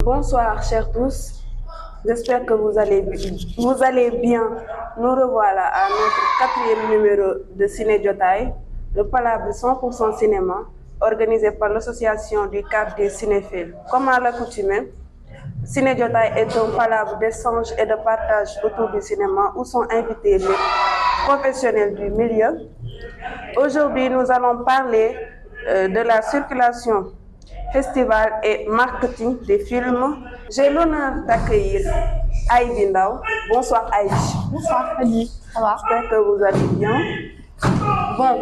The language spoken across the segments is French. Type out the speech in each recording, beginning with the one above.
Bonsoir, chers tous. J'espère que vous allez bien. Nous revoilà à notre quatrième numéro de Ciné Jotaay, le palabre 100% cinéma, organisé par l'association du cadre des cinéphiles. Comme à l'accoutumée, Ciné Jotaay est un palabre d'échange et de partage autour du cinéma où sont invités les professionnels du milieu. Aujourd'hui, nous allons parler de la circulation, festival et marketing des films. J'ai l'honneur d'accueillir Heidi Ndao. Bonsoir Heidi. Bonsoir Heidi, ça va? J'espère que vous allez bien. Bon,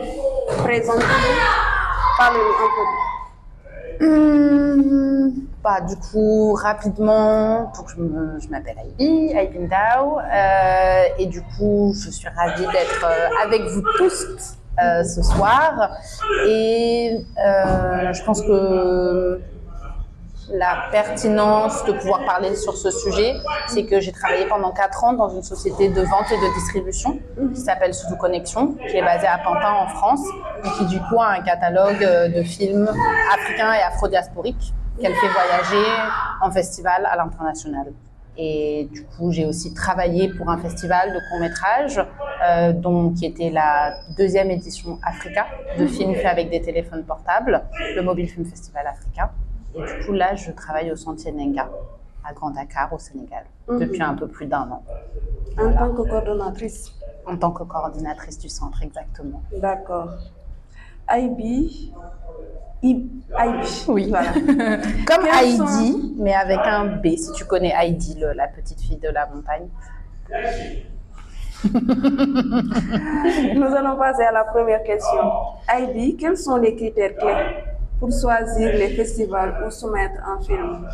présentez-vous, parlez-nous un peu. Du coup, rapidement, je m'appelle Heidi Ndao, et du coup, je suis ravie d'être avec vous tous ce soir. Et je pense que la pertinence de pouvoir parler sur ce sujet, c'est que j'ai travaillé pendant 4 ans dans une société de vente et de distribution qui s'appelle Sous Connexion, qui est basée à Pantin en France, et qui du coup a un catalogue de films africains et afro-diasporiques qu'elle fait voyager en festival à l'international. Et du coup, j'ai aussi travaillé pour un festival de court-métrage, qui était la 2e édition Africa, de films faits avec des téléphones portables, le Mobile Film Festival Africa. Et du coup, là, je travaille au Sentier Nenga, à Grand Dakar, au Sénégal, depuis un peu plus d'1 an. En tant que coordonnatrice? En tant que coordinatrice du centre, exactement. D'accord. Heidi. Oui, voilà. Comme Heidi, mais avec un B, si tu connais Heidi, la petite fille de la montagne. Nous allons passer à la première question. Heidi, quels sont les critères clés pour choisir les festivals ou soumettre un film?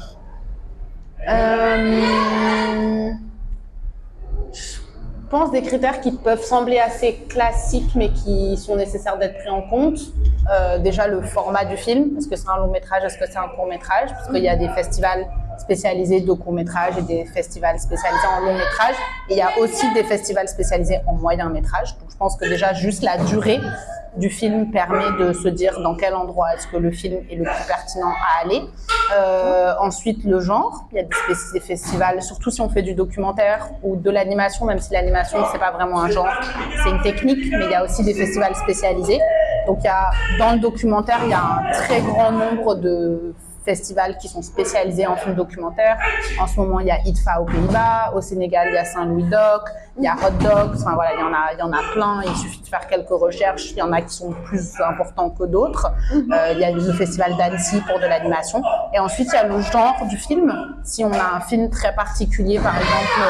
Je pense des critères qui peuvent sembler assez classiques, mais qui sont nécessaires d'être pris en compte. Déjà le format du film, est-ce que c'est un long métrage, est-ce que c'est un court métrage, parce qu'il y a des festivals spécialisés de court métrage et des festivals spécialisés en long métrage, et il y a aussi des festivals spécialisés en moyen métrage. Donc je pense que déjà juste la durée du film permet de se dire dans quel endroit est-ce que le film est le plus pertinent à aller. Ensuite, le genre. Il y a des festivals, surtout si on fait du documentaire ou de l'animation, même si l'animation, c'est pas vraiment un genre, c'est une technique, mais il y a aussi des festivals spécialisés. Donc, dans le documentaire, il y a un très grand nombre de festivals qui sont spécialisés en films documentaires. En ce moment, il y a IDFA aux Pays-Bas, au Sénégal, il y a Saint-Louis Doc, il y a Hot Dogs, enfin voilà, il y en a plein, il suffit de faire quelques recherches, il y en a qui sont plus importants que d'autres. Il y a le festival d'Annecy pour de l'animation. Et ensuite, il y a le genre du film. Si on a un film très particulier, par exemple,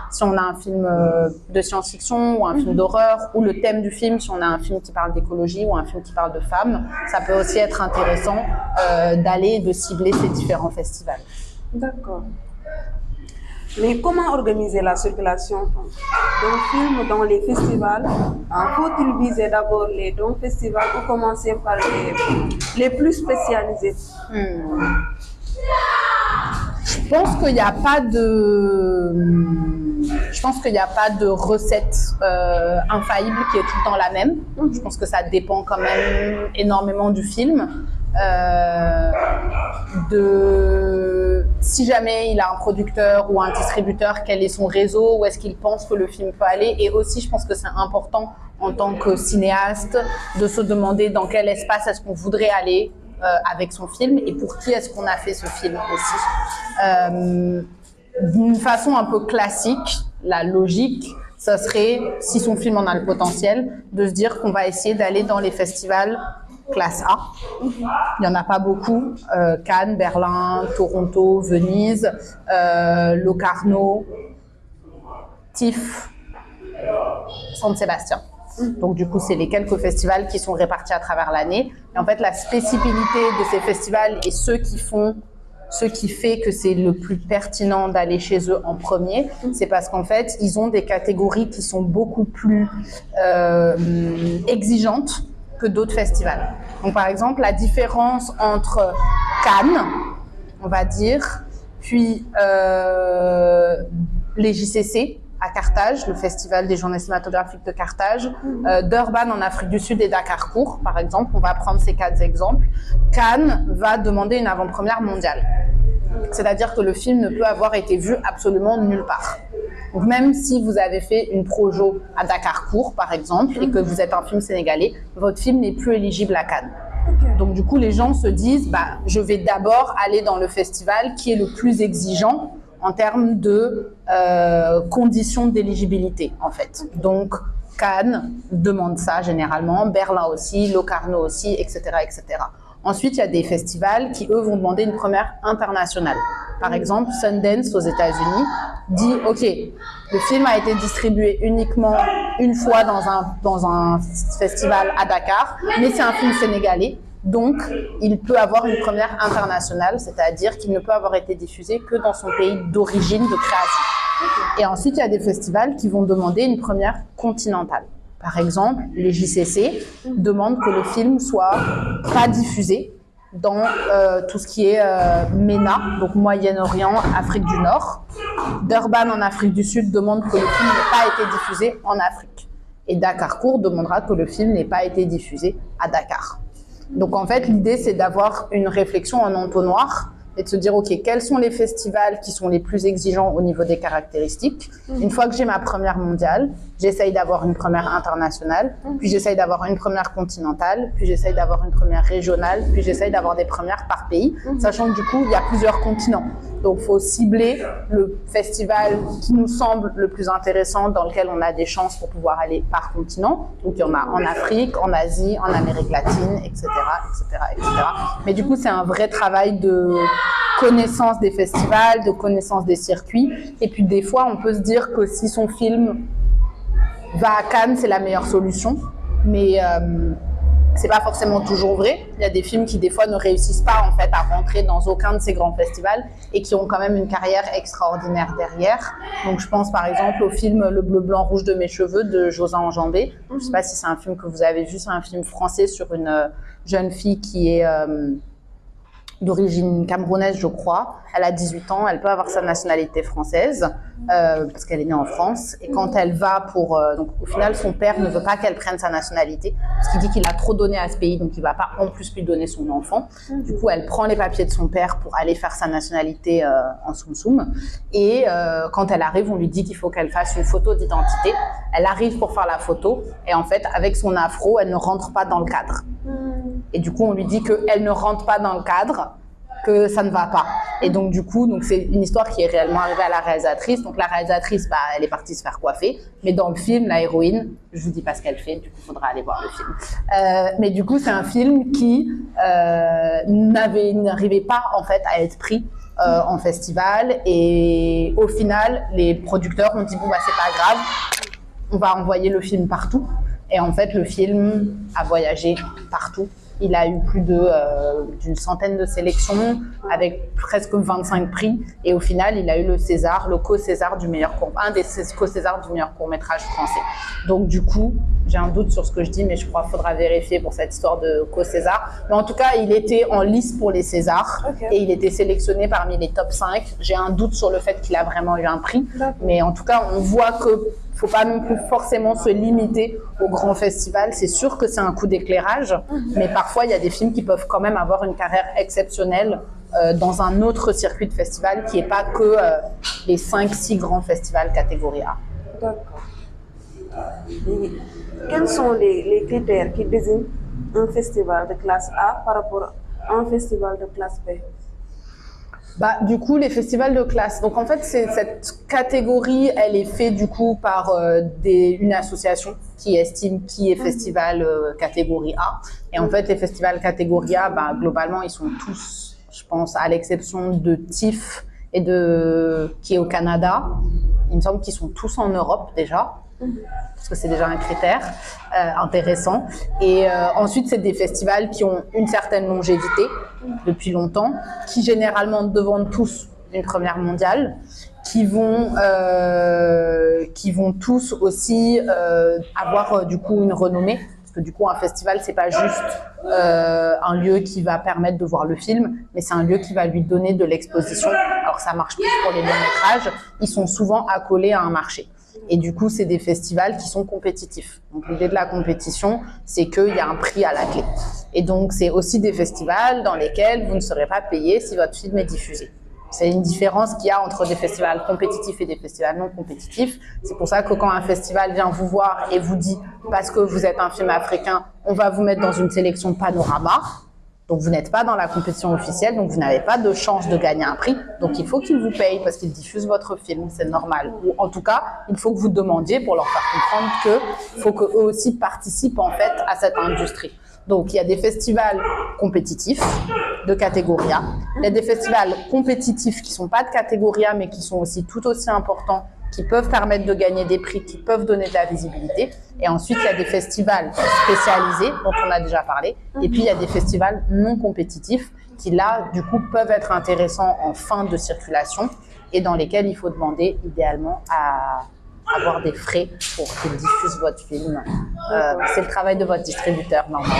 si on a un film de science-fiction ou un film d'horreur, ou le thème du film, si on a un film qui parle d'écologie ou un film qui parle de femmes, ça peut aussi être intéressant de cibler ces différents festivals. D'accord. Mais comment organiser la circulation d'un film dans les festivals? Faut-il viser d'abord les dons festivals ou commencer par les plus spécialisés? Je pense qu'il n'y a pas de recette infaillible qui est tout le temps la même. Je pense que ça dépend quand même énormément du film. Si jamais il a un producteur ou un distributeur, quel est son réseau, où est-ce qu'il pense que le film peut aller. Et aussi, je pense que c'est important en tant que cinéaste de se demander dans quel espace est-ce qu'on voudrait aller avec son film et pour qui est-ce qu'on a fait ce film aussi. D'une façon un peu classique, la logique, ça serait, si son film en a le potentiel, de se dire qu'on va essayer d'aller dans les festivals classe A. Il n'y en a pas beaucoup. Cannes, Berlin, Toronto, Venise, Locarno, TIFF, San Sébastien. Donc du coup, c'est les quelques festivals qui sont répartis à travers l'année. Et en fait, la spécificité de ces festivals et ce qui fait que c'est le plus pertinent d'aller chez eux en premier, c'est parce qu'en fait, ils ont des catégories qui sont beaucoup plus exigeantes que d'autres festivals. Donc par exemple, la différence entre Cannes, on va dire, puis les JCC à Carthage, le Festival des journées cinématographiques de Carthage, Durban en Afrique du Sud et Dakarcourt, par exemple. On va prendre ces 4 exemples. Cannes va demander une avant-première mondiale. C'est-à-dire que le film ne peut avoir été vu absolument nulle part. Donc même si vous avez fait une projo à Dakarcourt, par exemple, et que vous êtes un film sénégalais, votre film n'est plus éligible à Cannes. Donc du coup, les gens se disent, je vais d'abord aller dans le festival qui est le plus exigeant en termes de conditions d'éligibilité, en fait. Donc Cannes demande ça généralement, Berlin aussi, Locarno aussi, etc., etc. Ensuite, il y a des festivals qui, eux, vont demander une première internationale. Par exemple, Sundance aux États-Unis dit « Ok, le film a été distribué uniquement une fois dans un festival à Dakar, mais c'est un film sénégalais, donc il peut avoir une première internationale, c'est-à-dire qu'il ne peut avoir été diffusé que dans son pays d'origine de création. » Et ensuite, il y a des festivals qui vont demander une première continentale. Par exemple, les JCC demandent que le film soit pas diffusé dans tout ce qui est MENA, donc Moyen-Orient, Afrique du Nord. Durban en Afrique du Sud demande que le film n'ait pas été diffusé en Afrique. Et Dakarcourt demandera que le film n'ait pas été diffusé à Dakar. Donc en fait, l'idée, c'est d'avoir une réflexion en entonnoir et de se dire, OK, quels sont les festivals qui sont les plus exigeants au niveau des caractéristiques. Une fois que j'ai ma première mondiale, j'essaye d'avoir une première internationale, puis j'essaye d'avoir une première continentale, puis j'essaye d'avoir une première régionale, puis j'essaye d'avoir des premières par pays, sachant que du coup, il y a plusieurs continents. Donc, il faut cibler le festival qui nous semble le plus intéressant, dans lequel on a des chances pour pouvoir aller par continent. Donc, il y en a en Afrique, en Asie, en Amérique latine, etc., etc., etc. Mais du coup, c'est un vrai travail de connaissance des festivals, de connaissance des circuits. Et puis, des fois, on peut se dire que si son film va à Cannes, c'est la meilleure solution. Mais c'est pas forcément toujours vrai. Il y a des films qui, des fois, ne réussissent pas, en fait, à rentrer dans aucun de ces grands festivals et qui ont quand même une carrière extraordinaire derrière. Donc, je pense, par exemple, au film Le bleu, blanc, rouge de mes cheveux de Josin Enjambé. Je sais pas si c'est un film que vous avez vu. C'est un film français sur une jeune fille qui est d'origine camerounaise, je crois. Elle a 18 ans, elle peut avoir sa nationalité française parce qu'elle est née en France. Et quand elle va pour... donc au final, son père ne veut pas qu'elle prenne sa nationalité parce qu'il dit qu'il a trop donné à ce pays, donc il ne va pas en plus lui donner son enfant. Du coup, elle prend les papiers de son père pour aller faire sa nationalité en Soum Soum. Et quand elle arrive, on lui dit qu'il faut qu'elle fasse une photo d'identité. Elle arrive pour faire la photo et en fait, avec son afro, elle ne rentre pas dans le cadre. Et du coup, on lui dit qu'elle ne rentre pas dans le cadre, que ça ne va pas. Et donc, du coup, c'est une histoire qui est réellement arrivée à la réalisatrice. Donc, la réalisatrice, elle est partie se faire coiffer. Mais dans le film, la héroïne, je vous dis pas ce qu'elle fait, du coup, il faudra aller voir le film. Mais du coup, c'est un film qui n'arrivait pas, en fait, à être pris en festival. Et au final, les producteurs ont dit, bon, c'est pas grave, on va envoyer le film partout. Et en fait, le film a voyagé partout. Il a eu plus d'une centaine de sélections avec presque 25 prix. Et au final, il a eu le César, le co-César du meilleur un des co-Césars du meilleur court-métrage français. Donc du coup, j'ai un doute sur ce que je dis, mais je crois qu'il faudra vérifier pour cette histoire de co-César. Mais en tout cas, il était en lice pour les Césars et il était sélectionné parmi les top 5. J'ai un doute sur le fait qu'il a vraiment eu un prix. Mais en tout cas, on voit que faut pas non plus forcément se limiter au grand festival. C'est sûr que c'est un coup d'éclairage, mais parfois il y a des films qui peuvent quand même avoir une carrière exceptionnelle dans un autre circuit de festival qui n'est pas que les 5-6 grands festivals catégorie A. D'accord. Quels sont les critères qui désignent un festival de classe A par rapport à un festival de classe B? Du coup, les festivals de classe. Donc, en fait, cette catégorie, elle est faite du coup par une association qui estime qui est festival catégorie A. Et en fait, les festivals catégorie A, globalement, ils sont tous, je pense, à l'exception de TIFF et qui est au Canada. Il me semble qu'ils sont tous en Europe déjà, parce que c'est déjà un critère intéressant. Et ensuite, c'est des festivals qui ont une certaine longévité depuis longtemps, qui généralement demandent tous une première mondiale, qui vont tous aussi avoir du coup une renommée. Parce que du coup, un festival, c'est pas juste un lieu qui va permettre de voir le film, mais c'est un lieu qui va lui donner de l'exposition. Alors ça marche plus pour les longs métrages, ils sont souvent accolés à un marché. Et du coup, c'est des festivals qui sont compétitifs. Donc l'idée de la compétition, c'est qu'il y a un prix à la clé. Et donc, c'est aussi des festivals dans lesquels vous ne serez pas payé si votre film est diffusé. C'est une différence qu'il y a entre des festivals compétitifs et des festivals non compétitifs. C'est pour ça que quand un festival vient vous voir et vous dit « parce que vous êtes un film africain, on va vous mettre dans une sélection Panorama », donc vous n'êtes pas dans la compétition officielle, donc vous n'avez pas de chance de gagner un prix. Donc il faut qu'ils vous payent parce qu'ils diffusent votre film, c'est normal. Ou en tout cas, il faut que vous demandiez pour leur faire comprendre qu'il faut qu'eux aussi participent en fait à cette industrie. Donc il y a des festivals compétitifs de catégorie A, il y a des festivals compétitifs qui ne sont pas de catégorie A mais qui sont aussi tout aussi importants, qui peuvent permettre de gagner des prix, qui peuvent donner de la visibilité. Et ensuite, il y a des festivals spécialisés, dont on a déjà parlé. Et puis, il y a des festivals non compétitifs qui, là, du coup, peuvent être intéressants en fin de circulation et dans lesquels il faut demander, idéalement, à avoir des frais pour qu'ils diffusent votre film. C'est le travail de votre distributeur, normalement.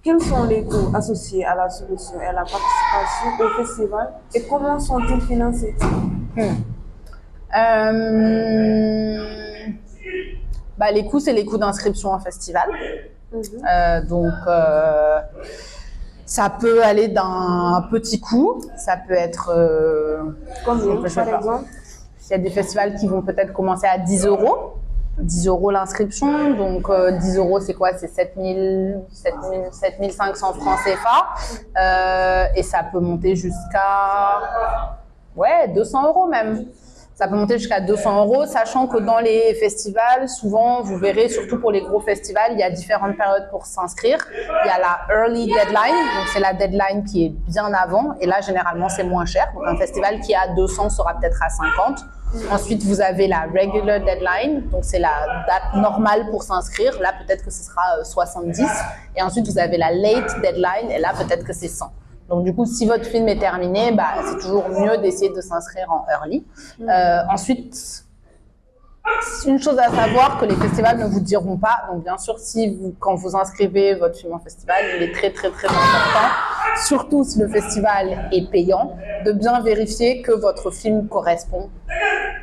Quels sont les coûts associés à la solution et à la participation au festival et comment sont-ils financés? Les coûts, c'est les coûts d'inscription en festival. Donc, ça peut aller d'un petit coût, ça peut être... Combien, par exemple? Il y a des festivals qui vont peut-être commencer à 10 €. 10 € l'inscription, donc 10 €, c'est quoi? C'est 7 500 francs CFA. Et ça peut monter jusqu'à 200 € même. Ça peut monter jusqu'à 200 €, sachant que dans les festivals, souvent, vous verrez, surtout pour les gros festivals, il y a différentes périodes pour s'inscrire. Il y a la early deadline, donc c'est la deadline qui est bien avant, et là, généralement, c'est moins cher. Donc, un festival qui est à 200 sera peut-être à 50. Ensuite, vous avez la regular deadline, donc c'est la date normale pour s'inscrire. Là, peut-être que ce sera 70. Et ensuite, vous avez la late deadline, et là, peut-être que c'est 100. Donc, du coup, si votre film est terminé, c'est toujours mieux d'essayer de s'inscrire en early. Ensuite, une chose à savoir que les festivals ne vous diront pas. Donc, bien sûr, quand vous inscrivez votre film en festival, il est très, très, très important, surtout si le festival est payant, de bien vérifier que votre film correspond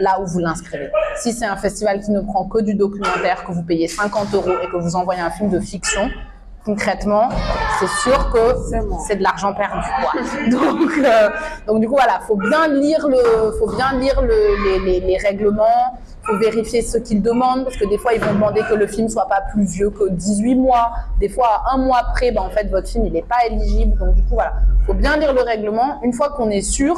là où vous l'inscrivez. Si c'est un festival qui ne prend que du documentaire, que vous payez 50 € et que vous envoyez un film de fiction, concrètement, c'est sûr que c'est de l'argent perdu, quoi. Donc du coup, voilà, faut bien lire les règlements, faut vérifier ce qu'ils demandent, parce que des fois, ils vont demander que le film soit pas plus vieux que 18 mois. Des fois, à 1 mois près, en fait, votre film, il n'est pas éligible. Donc du coup, voilà, faut bien lire le règlement. Une fois qu'on est sûr,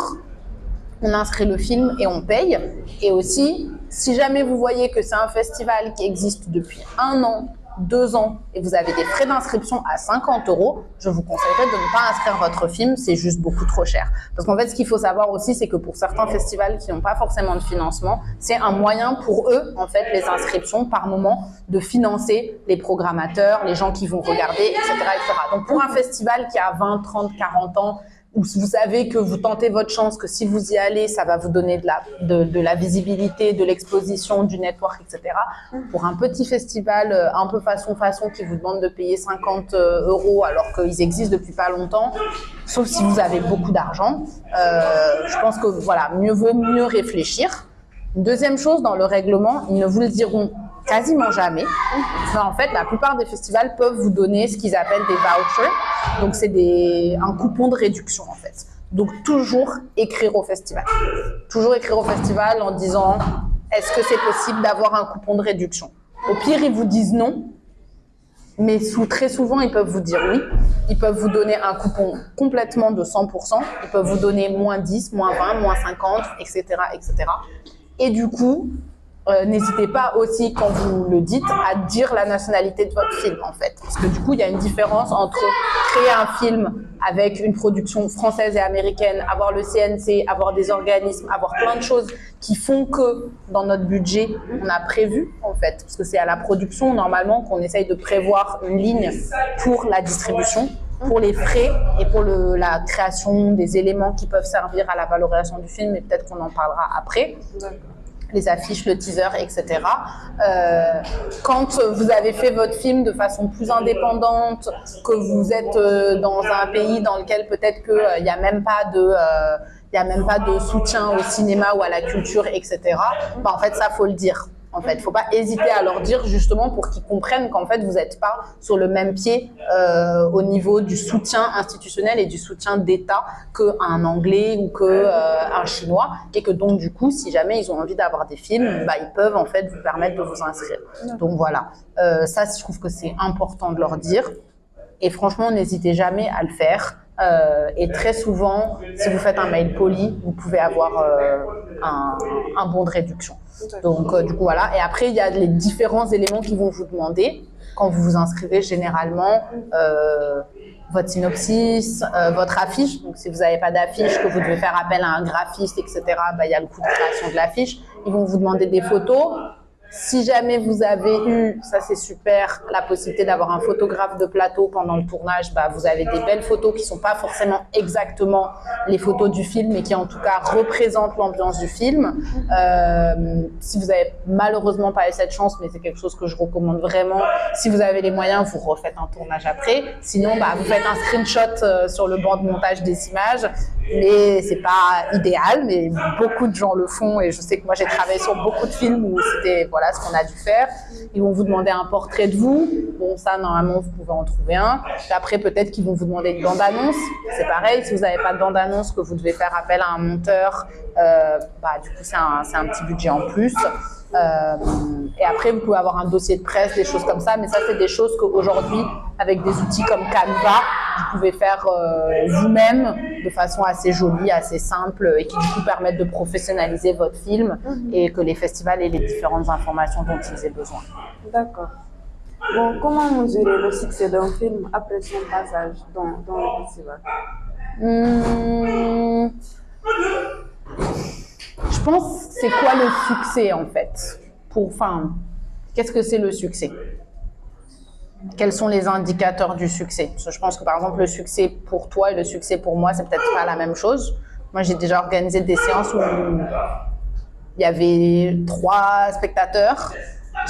on inscrit le film et on paye. Et aussi, si jamais vous voyez que c'est un festival qui existe depuis 1 an, 2 ans et vous avez des frais d'inscription à 50 €, je vous conseillerais de ne pas inscrire votre film, c'est juste beaucoup trop cher. Parce qu'en fait, ce qu'il faut savoir aussi, c'est que pour certains festivals qui n'ont pas forcément de financement, c'est un moyen pour eux, en fait, les inscriptions par moment, de financer les programmateurs, les gens qui vont regarder, etc., etc. Donc pour un festival qui a 20, 30, 40 ans, où vous savez que vous tentez votre chance, que si vous y allez, ça va vous donner de la visibilité, de l'exposition, du network, etc. Pour un petit festival un peu façon qui vous demande de payer 50 € alors qu'ils existent depuis pas longtemps, sauf si vous avez beaucoup d'argent, je pense que voilà, vaut mieux réfléchir. Une deuxième chose, dans le règlement, ils ne vous le diront quasiment jamais. En fait, la plupart des festivals peuvent vous donner ce qu'ils appellent des vouchers. Donc, c'est un coupon de réduction, en fait. Donc, toujours écrire au festival. Toujours écrire au festival en disant « Est-ce que c'est possible d'avoir un coupon de réduction ?» Au pire, ils vous disent non. Mais très souvent, ils peuvent vous dire oui. Ils peuvent vous donner un coupon complètement de 100%. Ils peuvent vous donner moins 10, moins 20, moins 50, etc., etc. Et du coup, n'hésitez pas aussi, quand vous le dites, à dire la nationalité de votre film, en fait. Parce que du coup, il y a une différence entre créer un film avec une production française et américaine, avoir le CNC, avoir des organismes, avoir plein de choses qui font que, dans notre budget, on a prévu, en fait, parce que c'est à la production, normalement, qu'on essaye de prévoir une ligne pour la distribution, pour les frais et pour la création des éléments qui peuvent servir à la valorisation du film, et peut-être qu'on en parlera après. Les affiches, le teaser, etc. Quand vous avez fait votre film de façon plus indépendante, que vous êtes dans un pays dans lequel peut-être qu'il n'y a même pas de soutien au cinéma ou à la culture, etc. En fait, ça, faut le dire. En fait, il ne faut pas hésiter à leur dire justement pour qu'ils comprennent qu'en fait, vous n'êtes pas sur le même pied au niveau du soutien institutionnel et du soutien d'État qu'un Anglais ou qu'un Chinois. Et que donc, du coup, si jamais ils ont envie d'avoir des films, bah, ils peuvent en fait vous permettre de vous inscrire. Donc voilà, ça, je trouve que c'est important de leur dire. Et franchement, n'hésitez jamais à le faire. Et très souvent, si vous faites un mail poli, vous pouvez avoir un bon de réduction. Donc, du coup, voilà. Et après, il y a les différents éléments qu'ils vont vous demander quand vous vous inscrivez généralement. Votre synopsis, votre affiche. Donc, si vous n'avez pas d'affiche, que vous devez faire appel à un graphiste, etc., bah, il y a le coût de création de l'affiche. Ils vont vous demander des photos. Si jamais vous avez eu, ça c'est super, la possibilité d'avoir un photographe de plateau pendant le tournage, bah vous avez des belles photos qui ne sont pas forcément exactement les photos du film, mais qui en tout cas représentent l'ambiance du film. Si vous n'avez malheureusement pas eu cette chance, mais c'est quelque chose que je recommande vraiment, si vous avez les moyens, vous refaites un tournage après. Sinon, bah, vous faites un screenshot sur le banc de montage des images, mais c'est pas idéal, mais beaucoup de gens le font et je sais que moi j'ai travaillé sur beaucoup de films où c'était voilà ce qu'on a dû faire. Ils vont vous demander un portrait de vous. Bon, ça, normalement, vous pouvez en trouver un. Puis après, peut-être qu'ils vont vous demander une bande-annonce. C'est pareil, si vous n'avez pas de bande-annonce, que vous devez faire appel à un monteur, bah, du coup, c'est un petit budget en plus. Et après, vous pouvez avoir un dossier de presse, des choses comme ça. Mais ça, c'est des choses qu'aujourd'hui, avec des outils comme Canva, vous pouvez faire vous-même de façon assez jolie, assez simple et qui, du coup, permettent de professionnaliser votre film et que les festivals aient les différentes informations dont ils aient besoin. D'accord. Bon, comment mesurer le succès d'un film après son passage dans le festival? Je pense, c'est quoi le succès en fait? Qu'est-ce que c'est le succès? Quels sont les indicateurs du succès? Parce que je pense que par exemple, le succès pour toi et le succès pour moi, c'est peut-être pas la même chose. Moi, j'ai déjà organisé des séances où il y avait 3 spectateurs.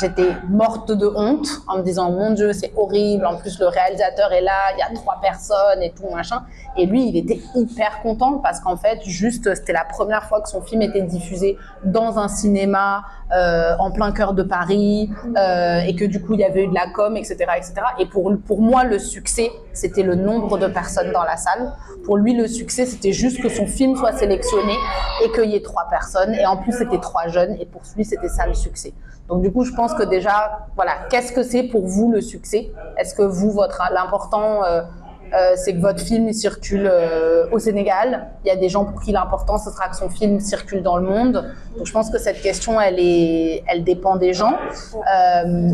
J'étais morte de honte en me disant mon Dieu, c'est horrible. En plus, le réalisateur est là, il y a 3 personnes et tout machin. Et lui, il était hyper content parce qu'en fait, juste, c'était la première fois que son film était diffusé dans un cinéma en plein cœur de Paris et que du coup, il y avait eu de la com, etc., etc. Et pour moi, le succès, c'était le nombre de personnes dans la salle. Pour lui, le succès, c'était juste que son film soit sélectionné et qu'il y ait 3 personnes. Et en plus, c'était 3 jeunes. Et pour lui, c'était ça le succès. Donc du coup, je pense que déjà, voilà, qu'est-ce que c'est pour vous le succès? Est-ce que vous, l'important, c'est que votre film circule au Sénégal? Il y a des gens pour qui l'important, ce sera que son film circule dans le monde. Donc je pense que cette question, elle dépend des gens.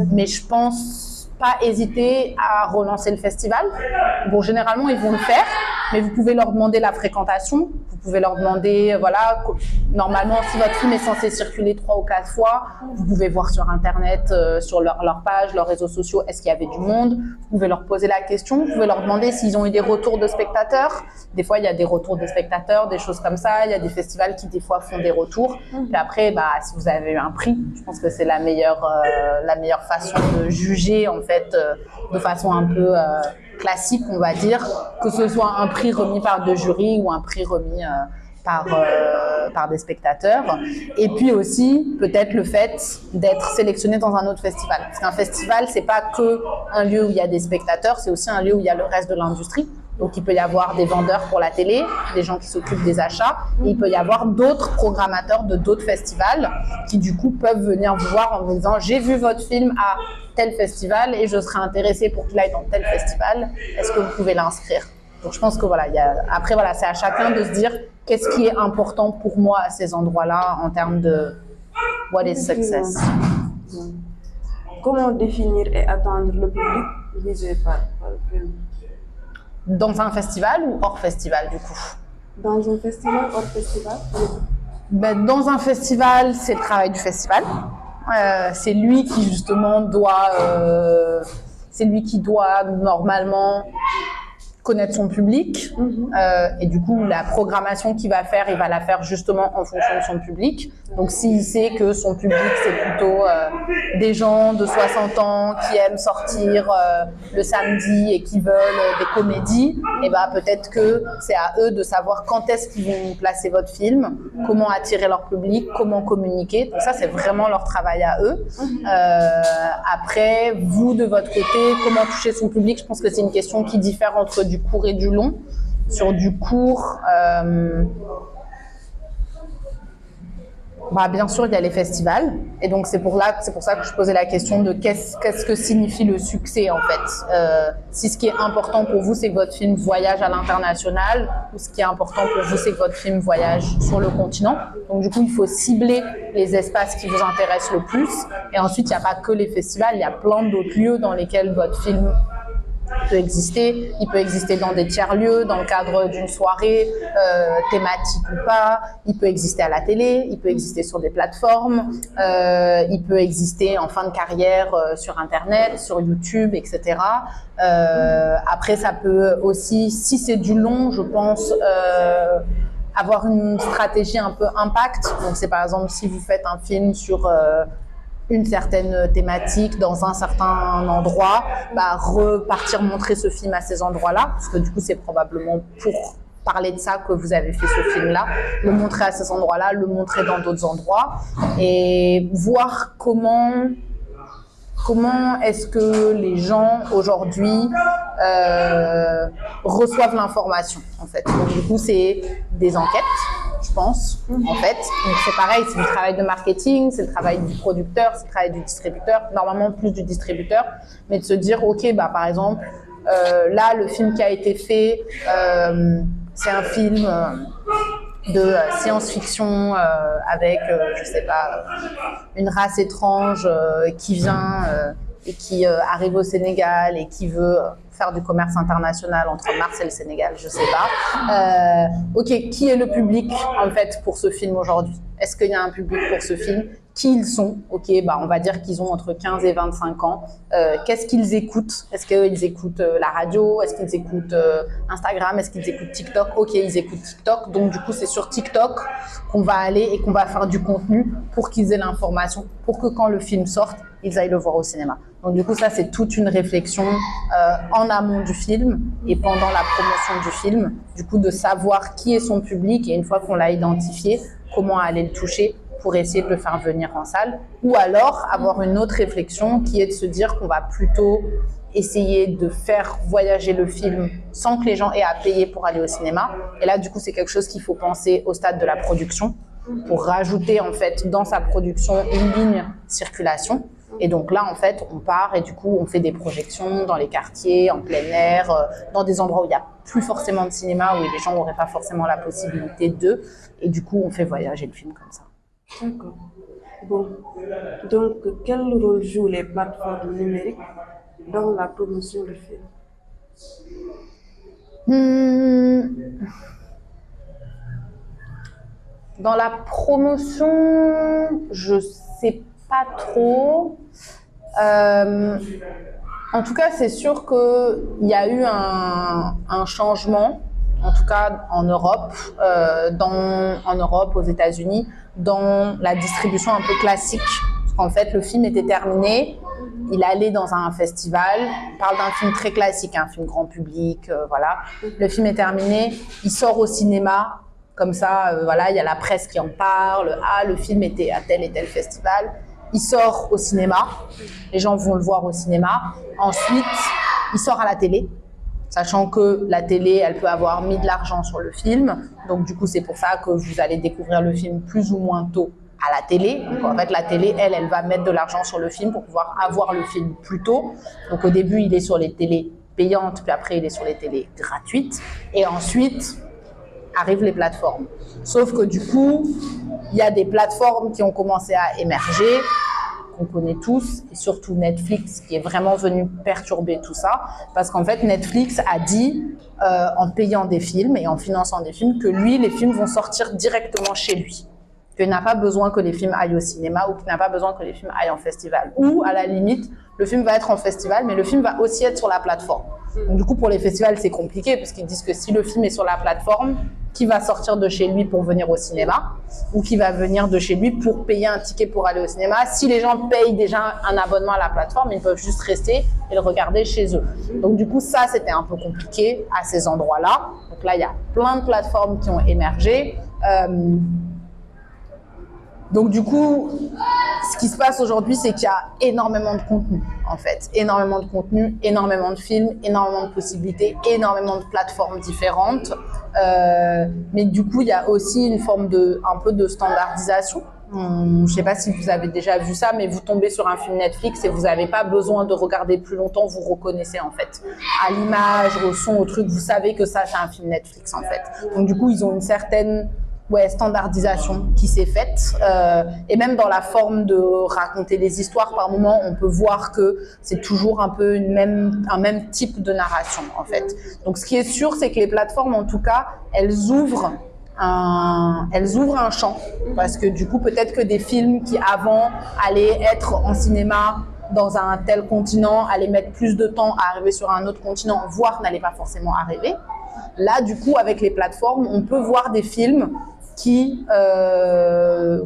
Mais je pense pas hésiter à relancer le festival. Bon, généralement, ils vont le faire, mais vous pouvez leur demander la fréquentation. Vous pouvez leur demander, voilà, normalement, si votre film est censé circuler 3 ou 4 fois, vous pouvez voir sur Internet, sur leur page, leurs réseaux sociaux, est-ce qu'il y avait du monde? Vous pouvez leur poser la question. Vous pouvez leur demander s'ils ont eu des retours de spectateurs. Des fois, il y a des retours de spectateurs, des choses comme ça. Il y a des festivals qui, des fois, font des retours. Puis après, bah, si vous avez eu un prix, je pense que c'est la meilleure façon de juger, en fait, de façon un peu classique, on va dire, que ce soit un prix remis par deux jurys ou un prix remis par des spectateurs. Et puis aussi, peut-être le fait d'être sélectionné dans un autre festival. Parce qu'un festival, c'est pas que un lieu où il y a des spectateurs, c'est aussi un lieu où il y a le reste de l'industrie. Donc, il peut y avoir des vendeurs pour la télé, des gens qui s'occupent des achats. Et il peut y avoir d'autres programmateurs de d'autres festivals qui, du coup, peuvent venir vous voir en vous disant « J'ai vu votre film à tel festival et je serais intéressé pour qu'il aille dans tel festival. Est-ce que vous pouvez l'inscrire ?» Donc, je pense que voilà, après, voilà, c'est à chacun de se dire qu'est-ce qui est important pour moi à ces endroits-là en termes de « What is success ?» Comment définir et atteindre le public visé par le film? Dans un festival ou hors festival, du coup? Dans un festival, hors festival? Ben, dans un festival, c'est le travail du festival. C'est lui qui, justement, doit normalement connaître son public et du coup la programmation qu'il va faire, il va la faire justement en fonction de son public. Donc s'il sait que son public c'est plutôt des gens de 60 ans qui aiment sortir le samedi et qui veulent des comédies, et ben peut-être que c'est à eux de savoir quand est-ce qu'ils vont placer votre film, comment attirer leur public, comment communiquer. Donc ça c'est vraiment leur travail à eux. Après, vous de votre côté, comment toucher son public, je pense que c'est une question qui diffère entre du court et du long. Sur du court, bien sûr, il y a les festivals. Et donc, c'est pour ça que je posais la question de qu'est-ce que signifie le succès, en fait. Si ce qui est important pour vous, c'est que votre film voyage à l'international, ou ce qui est important pour vous, c'est que votre film voyage sur le continent. Donc, du coup, il faut cibler les espaces qui vous intéressent le plus. Et ensuite, il n'y a pas que les festivals, il y a plein d'autres lieux dans lesquels votre film peut exister. Il peut exister dans des tiers-lieux, dans le cadre d'une soirée thématique ou pas. Il peut exister à la télé, il peut exister sur des plateformes, il peut exister en fin de carrière sur Internet, sur YouTube, etc. Après, ça peut aussi, si c'est du long, je pense, avoir une stratégie un peu impact. Donc, c'est par exemple si vous faites un film sur une certaine thématique dans un certain endroit, repartir montrer ce film à ces endroits-là, parce que du coup, c'est probablement pour parler de ça que vous avez fait ce film-là, le montrer à ces endroits-là, le montrer dans d'autres endroits, et voir comment est-ce que les gens aujourd'hui reçoivent l'information, en fait. Donc, du coup, c'est des enquêtes, je pense, en fait. Donc, c'est pareil, c'est du travail de marketing, c'est le travail du producteur, c'est le travail du distributeur, normalement plus du distributeur, mais de se dire, OK, par exemple, là, le film qui a été fait, c'est un film de science-fiction avec, je sais pas, une race étrange qui vient et qui arrive au Sénégal et qui veut faire du commerce international entre Mars et le Sénégal, je sais pas. OK, qui est le public en fait pour ce film aujourd'hui? Est-ce qu'il y a un public pour ce film? Qui ils sont? OK, on va dire qu'ils ont entre 15 et 25 ans. Qu'est-ce qu'ils écoutent? Est-ce qu'ils écoutent la radio? Est-ce qu'ils écoutent Instagram? Est-ce qu'ils écoutent TikTok? OK, ils écoutent TikTok. Donc, du coup, c'est sur TikTok qu'on va aller et qu'on va faire du contenu pour qu'ils aient l'information, pour que quand le film sorte, ils aillent le voir au cinéma. Donc, du coup, ça, c'est toute une réflexion en amont du film et pendant la promotion du film. Du coup, de savoir qui est son public et une fois qu'on l'a identifié, comment aller le toucher pour essayer de le faire venir en salle, ou alors avoir une autre réflexion qui est de se dire qu'on va plutôt essayer de faire voyager le film sans que les gens aient à payer pour aller au cinéma. Et là, du coup, c'est quelque chose qu'il faut penser au stade de la production pour rajouter en fait dans sa production une ligne circulation. Et donc là, en fait, on part et du coup, on fait des projections dans les quartiers, en plein air, dans des endroits où il n'y a plus forcément de cinéma, où les gens n'auraient pas forcément la possibilité de. Et du coup, on fait voyager le film comme ça. D'accord. Bon. Donc, quel rôle jouent les plateformes numériques dans la promotion du film? Dans la promotion, je sais pas trop. En tout cas, c'est sûr qu'il y a eu un changement, en tout cas en Europe, aux États-Unis, dans la distribution un peu classique. Parce qu'en fait, le film était terminé, il allait dans un festival, on parle d'un film très classique, un film grand public, voilà. Le film est terminé, il sort au cinéma, comme ça, voilà, il y a la presse qui en parle, le film était à tel et tel festival. Il sort au cinéma, les gens vont le voir au cinéma. Ensuite, il sort à la télé, sachant que la télé, elle peut avoir mis de l'argent sur le film. Donc, du coup, c'est pour ça que vous allez découvrir le film plus ou moins tôt à la télé. Donc, en fait, la télé, elle va mettre de l'argent sur le film pour pouvoir avoir le film plus tôt. Donc, au début, il est sur les télés payantes, puis après, il est sur les télés gratuites. Et ensuite, arrivent les plateformes. Sauf que du coup, il y a des plateformes qui ont commencé à émerger, qu'on connaît tous, et surtout Netflix, qui est vraiment venu perturber tout ça, parce qu'en fait, Netflix a dit, en payant des films et en finançant des films, que lui, les films vont sortir directement chez lui. Qu'il n'a pas besoin que les films aillent au cinéma ou qu'il n'a pas besoin que les films aillent en festival. Ou, à la limite, le film va être en festival, mais le film va aussi être sur la plateforme. Donc, du coup, pour les festivals, c'est compliqué parce qu'ils disent que si le film est sur la plateforme, qui va sortir de chez lui pour venir au cinéma ou qui va venir de chez lui pour payer un ticket pour aller au cinéma. Si les gens payent déjà un abonnement à la plateforme, ils peuvent juste rester et le regarder chez eux. Donc du coup, ça, c'était un peu compliqué à ces endroits-là. Donc là, il y a plein de plateformes qui ont émergé. Donc du coup, ce qui se passe aujourd'hui, c'est qu'il y a énormément de contenu, en fait. Énormément de contenu, énormément de films, énormément de possibilités, énormément de plateformes différentes. Mais du coup, il y a aussi une forme un peu de standardisation. Je ne sais pas si vous avez déjà vu ça, mais vous tombez sur un film Netflix et vous n'avez pas besoin de regarder plus longtemps, vous reconnaissez en fait. À l'image, au son, au truc, vous savez que ça, c'est un film Netflix en fait. Donc du coup, ils ont une certaine standardisation qui s'est faite. Et même dans la forme de raconter les histoires, par moment, on peut voir que c'est toujours un peu un même type de narration en fait. Donc ce qui est sûr, c'est que les plateformes, en tout cas, elles ouvrent un champ, parce que du coup, peut-être que des films qui avant allaient être en cinéma dans un tel continent, allaient mettre plus de temps à arriver sur un autre continent, voire n'allaient pas forcément arriver. Là, du coup, avec les plateformes, on peut voir des films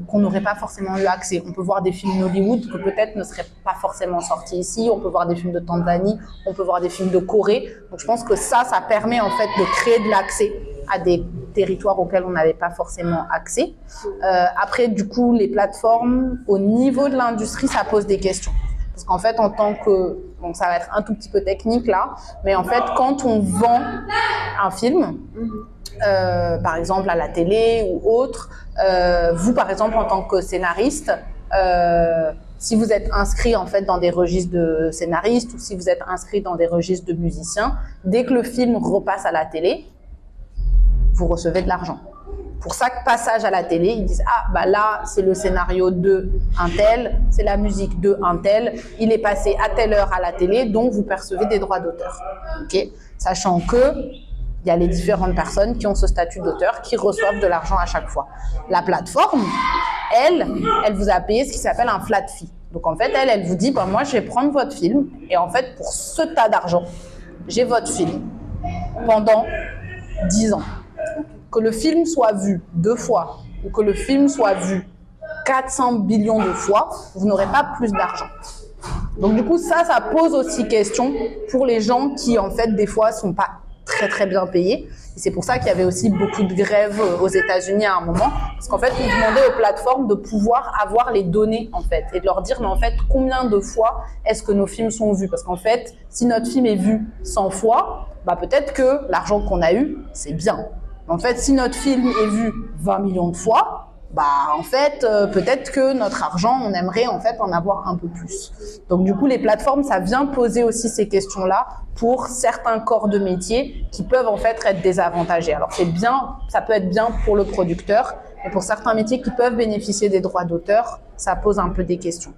qu'on n'aurait pas forcément eu accès. On peut voir des films Hollywood que peut-être ne seraient pas forcément sortis ici. On peut voir des films de Tanzanie, on peut voir des films de Corée. Donc, je pense que ça permet en fait de créer de l'accès à des territoires auxquels on n'avait pas forcément accès. Après, du coup, les plateformes, au niveau de l'industrie, ça pose des questions. Parce qu'en fait, donc ça va être un tout petit peu technique là, mais en fait, quand on vend un film, par exemple à la télé ou autre, vous par exemple en tant que scénariste, si vous êtes inscrit en fait dans des registres de scénaristes ou si vous êtes inscrit dans des registres de musiciens, dès que le film repasse à la télé, vous recevez de l'argent. Pour chaque passage à la télé, ils disent « Ah, bah là, c'est le scénario de un tel, c'est la musique de un tel, il est passé à telle heure à la télé, donc vous percevez des droits d'auteur. » Okay. Sachant qu'il y a les différentes personnes qui ont ce statut d'auteur, qui reçoivent de l'argent à chaque fois. La plateforme, elle vous a payé ce qui s'appelle un flat fee. Donc en fait, elle vous dit bah, « Moi, je vais prendre votre film, et en fait, pour ce tas d'argent, j'ai votre film pendant 10 ans. » Que le film soit vu 2 fois ou que le film soit vu 400 billions de fois, vous n'aurez pas plus d'argent. Donc du coup, ça pose aussi question pour les gens qui, en fait, des fois, sont pas très très bien payés. Et c'est pour ça qu'il y avait aussi beaucoup de grèves aux États-Unis à un moment, parce qu'en fait, ils demandaient aux plateformes de pouvoir avoir les données, en fait, et de leur dire, mais en fait, combien de fois est-ce que nos films sont vus? Parce qu'en fait, si notre film est vu 100 fois, bah peut-être que l'argent qu'on a eu, c'est bien. En fait, si notre film est vu 20 millions de fois, bah en fait, peut-être que notre argent, on aimerait en fait en avoir un peu plus. Donc du coup, les plateformes, ça vient poser aussi ces questions-là pour certains corps de métier qui peuvent en fait être désavantagés. Alors c'est bien, ça peut être bien pour le producteur, mais pour certains métiers qui peuvent bénéficier des droits d'auteur, ça pose un peu des questions.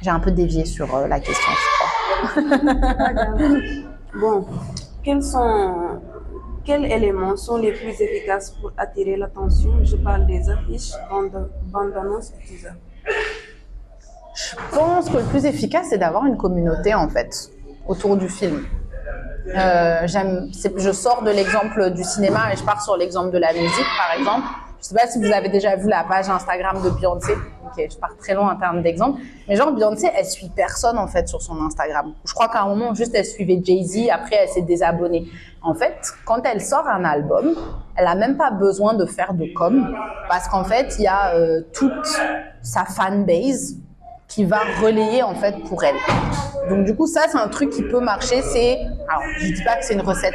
J'ai un peu dévié sur la question, je crois. Bon, quels éléments sont les plus efficaces pour attirer l'attention? Je parle des affiches, bandes-annonces et tout ça. Je pense que le plus efficace, c'est d'avoir une communauté, en fait, autour du film. Je sors de l'exemple du cinéma et je pars sur l'exemple de la musique, par exemple. Je ne sais pas si vous avez déjà vu la page Instagram de Beyoncé. Ok, je pars très loin en termes d'exemple. Mais genre, Beyoncé, elle suit personne, en fait, sur son Instagram. Je crois qu'à un moment, juste, elle suivait Jay-Z. Après, elle s'est désabonnée. En fait, quand elle sort un album, elle n'a même pas besoin de faire de com. Parce qu'en fait, il y a toute sa fanbase qui va relayer, en fait, pour elle. Donc, du coup, ça, c'est un truc qui peut marcher. Alors, je dis pas que c'est une recette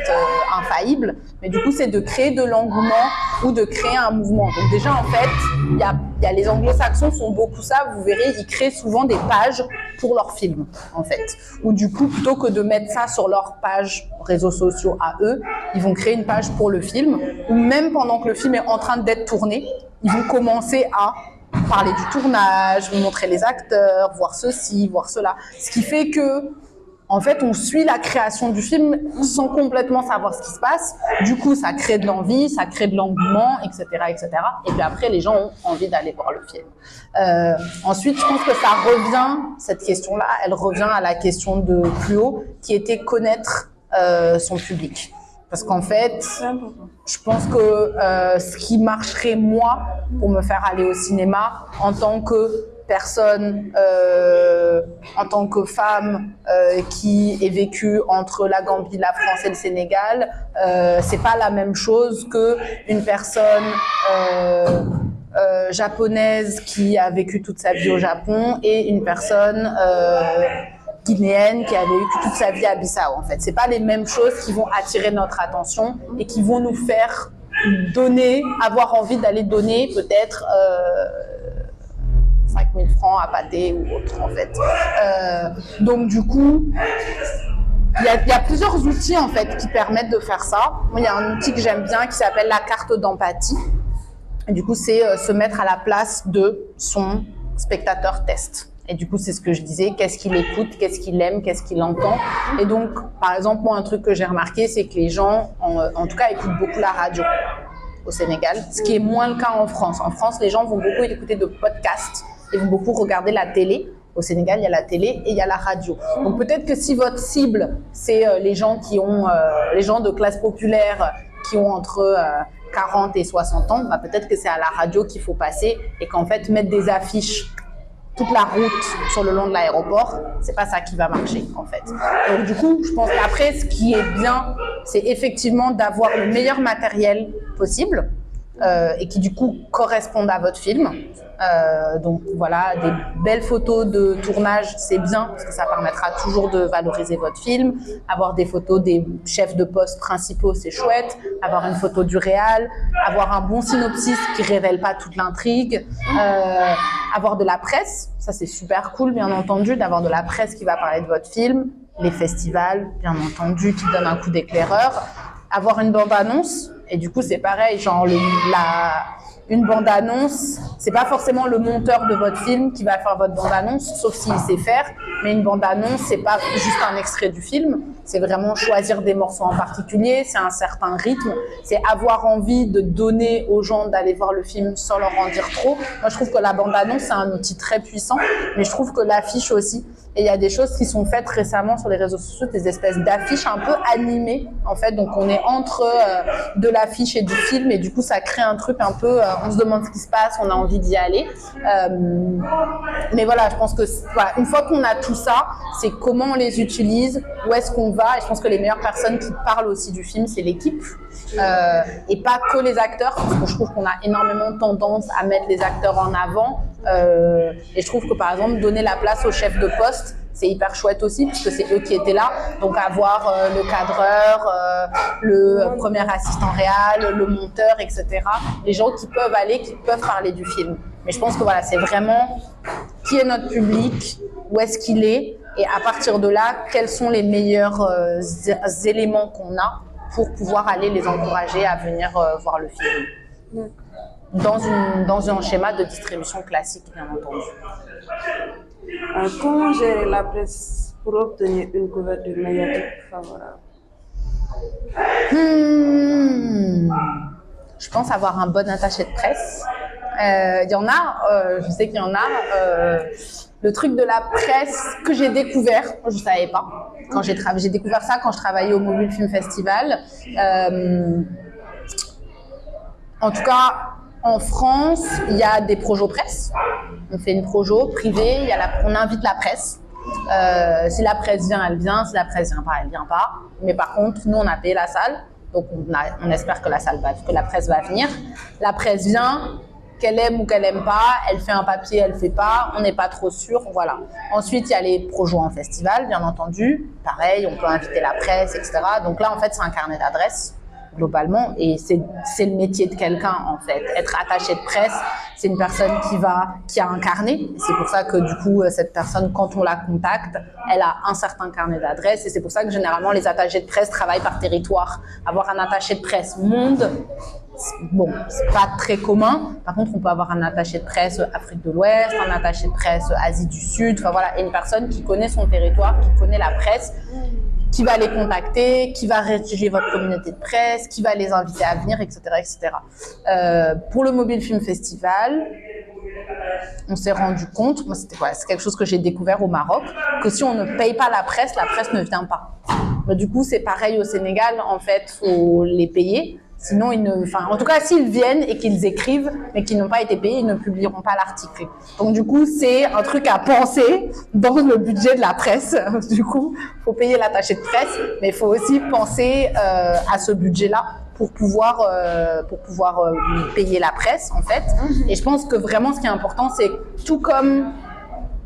infaillible, mais du coup, c'est de créer de l'engouement ou de créer un mouvement. Donc, déjà, en fait, il y a les anglo-saxons font beaucoup ça. Vous verrez, ils créent souvent des pages pour leurs films, en fait. Ou du coup, plutôt que de mettre ça sur leur page réseaux sociaux à eux, ils vont créer une page pour le film. Ou même pendant que le film est en train d'être tourné, ils vont commencer à parler du tournage, montrer les acteurs, voir ceci, voir cela. Ce qui fait que en fait, on suit la création du film sans complètement savoir ce qui se passe. Du coup, ça crée de l'envie, ça crée de l'engouement, etc., etc. Et puis après, les gens ont envie d'aller voir le film. Ensuite, je pense que ça revient, cette question-là, elle revient à la question de plus haut, qui était connaître son public. Parce qu'en fait, je pense que ce qui marcherait, moi, pour me faire aller au cinéma, en tant que personne, en tant que femme qui ait vécu entre la Gambie, la France et le Sénégal, c'est pas la même chose que une personne japonaise qui a vécu toute sa vie au Japon et une personne guinéenne qui a vécu toute sa vie à Bissau. En fait, c'est pas les mêmes choses qui vont attirer notre attention et qui vont nous faire avoir envie d'aller donner peut-être 5 000 francs à pâté ou autre, en fait. Donc, du coup, il y a plusieurs outils, en fait, qui permettent de faire ça. Moi, il y a un outil que j'aime bien qui s'appelle la carte d'empathie. Et du coup, c'est se mettre à la place de son spectateur test. Et du coup, c'est ce que je disais, qu'est-ce qu'il écoute, qu'est-ce qu'il aime, qu'est-ce qu'il entend. Et donc, par exemple, moi, un truc que j'ai remarqué, c'est que les gens, en tout cas, écoutent beaucoup la radio au Sénégal, ce qui est moins le cas en France. En France, les gens vont beaucoup écouter de podcasts, ils vont beaucoup regarder la télé. Au Sénégal, il y a la télé et il y a la radio. Donc peut-être que si votre cible, c'est les gens les gens de classe populaire qui ont entre 40 et 60 ans, bah peut-être que c'est à la radio qu'il faut passer et qu'en fait, mettre des affiches toute la route sur le long de l'aéroport, c'est pas ça qui va marcher en fait. Donc du coup, je pense qu'après, ce qui est bien, c'est effectivement d'avoir le meilleur matériel possible et qui du coup correspondent à votre film. Donc voilà, des belles photos de tournage, c'est bien parce que ça permettra toujours de valoriser votre film. Avoir des photos des chefs de poste principaux, c'est chouette. Avoir une photo du réal, avoir un bon synopsis qui révèle pas toute l'intrigue. Avoir de la presse, ça c'est super cool, bien entendu, d'avoir de la presse qui va parler de votre film. Les festivals, bien entendu, qui donnent un coup d'éclaireur. Avoir une bande-annonce, et du coup c'est pareil, genre une bande-annonce, c'est pas forcément le monteur de votre film qui va faire votre bande-annonce, sauf s'il sait faire, mais une bande-annonce, c'est pas juste un extrait du film, c'est vraiment choisir des morceaux en particulier, c'est un certain rythme, c'est avoir envie de donner aux gens d'aller voir le film sans leur en dire trop. Moi, je trouve que la bande-annonce, c'est un outil très puissant, mais je trouve que l'affiche aussi. Et il y a des choses qui sont faites récemment sur les réseaux sociaux, des espèces d'affiches un peu animées, en fait. Donc, on est entre de l'affiche et du film, et du coup, ça crée un truc un peu, on se demande ce qui se passe, on a envie d'y aller. Mais voilà, je pense que voilà, une fois qu'on a tout ça, c'est comment on les utilise, où est-ce qu'on va, et je pense que les meilleures personnes qui parlent aussi du film, c'est l'équipe, et pas que les acteurs, parce que je trouve qu'on a énormément tendance à mettre les acteurs en avant, et je trouve que par exemple, donner la place au chef de poste, c'est hyper chouette aussi, puisque c'est eux qui étaient là. Donc avoir le cadreur, le premier assistant réal, le monteur, etc. Les gens qui peuvent aller, qui peuvent parler du film. Mais je pense que voilà, c'est vraiment qui est notre public, où est-ce qu'il est, et à partir de là, quels sont les meilleurs éléments qu'on a pour pouvoir aller les encourager à venir voir le film. Dans un schéma de distribution classique, bien entendu. Comment gérer la presse pour obtenir une couverture médiatique favorable? Je pense avoir un bon attaché de presse. Il y en a, je sais qu'il y en a. Le truc de la presse que j'ai découvert, je ne savais pas. J'ai découvert ça quand je travaillais au Mobile Film Festival. En tout cas, en France, il y a des projos presse. On fait une projo privée, on invite la presse. Si la presse vient, elle vient. Si la presse vient pas, elle vient pas. Mais par contre, nous, on a payé la salle. Donc, on espère que la presse va venir. La presse vient, qu'elle aime ou qu'elle aime pas. Elle fait un papier, elle fait pas. On n'est pas trop sûr. Voilà. Ensuite, il y a les projos en festival, bien entendu. Pareil, on peut inviter la presse, etc. Donc là, en fait, c'est un carnet d'adresses. globalement, et c'est le métier de quelqu'un en fait. Être attaché de presse, c'est une personne qui a un carnet. C'est pour ça que du coup, cette personne, quand on la contacte, elle a un certain carnet d'adresses, et c'est pour ça que généralement les attachés de presse travaillent par territoire. Avoir un attaché de presse monde, bon, c'est pas très commun. Par contre, on peut avoir un attaché de presse Afrique de l'Ouest, un attaché de presse Asie du Sud, enfin voilà, et une personne qui connaît son territoire, qui connaît la presse, qui va les contacter, qui va rédiger votre communauté de presse, qui va les inviter à venir, etc., etc. Pour le Mobile Film Festival, on s'est rendu compte, moi c'est quelque chose que j'ai découvert au Maroc, que si on ne paye pas la presse ne vient pas. Mais du coup, c'est pareil au Sénégal, en fait, faut les payer. Sinon, en tout cas, s'ils viennent et qu'ils écrivent, mais qu'ils n'ont pas été payés, ils ne publieront pas l'article. Donc, du coup, c'est un truc à penser dans le budget de la presse. Du coup, il faut payer l'attaché de presse, mais il faut aussi penser à ce budget-là pour pouvoir payer la presse, en fait. Et je pense que vraiment, ce qui est important, c'est tout comme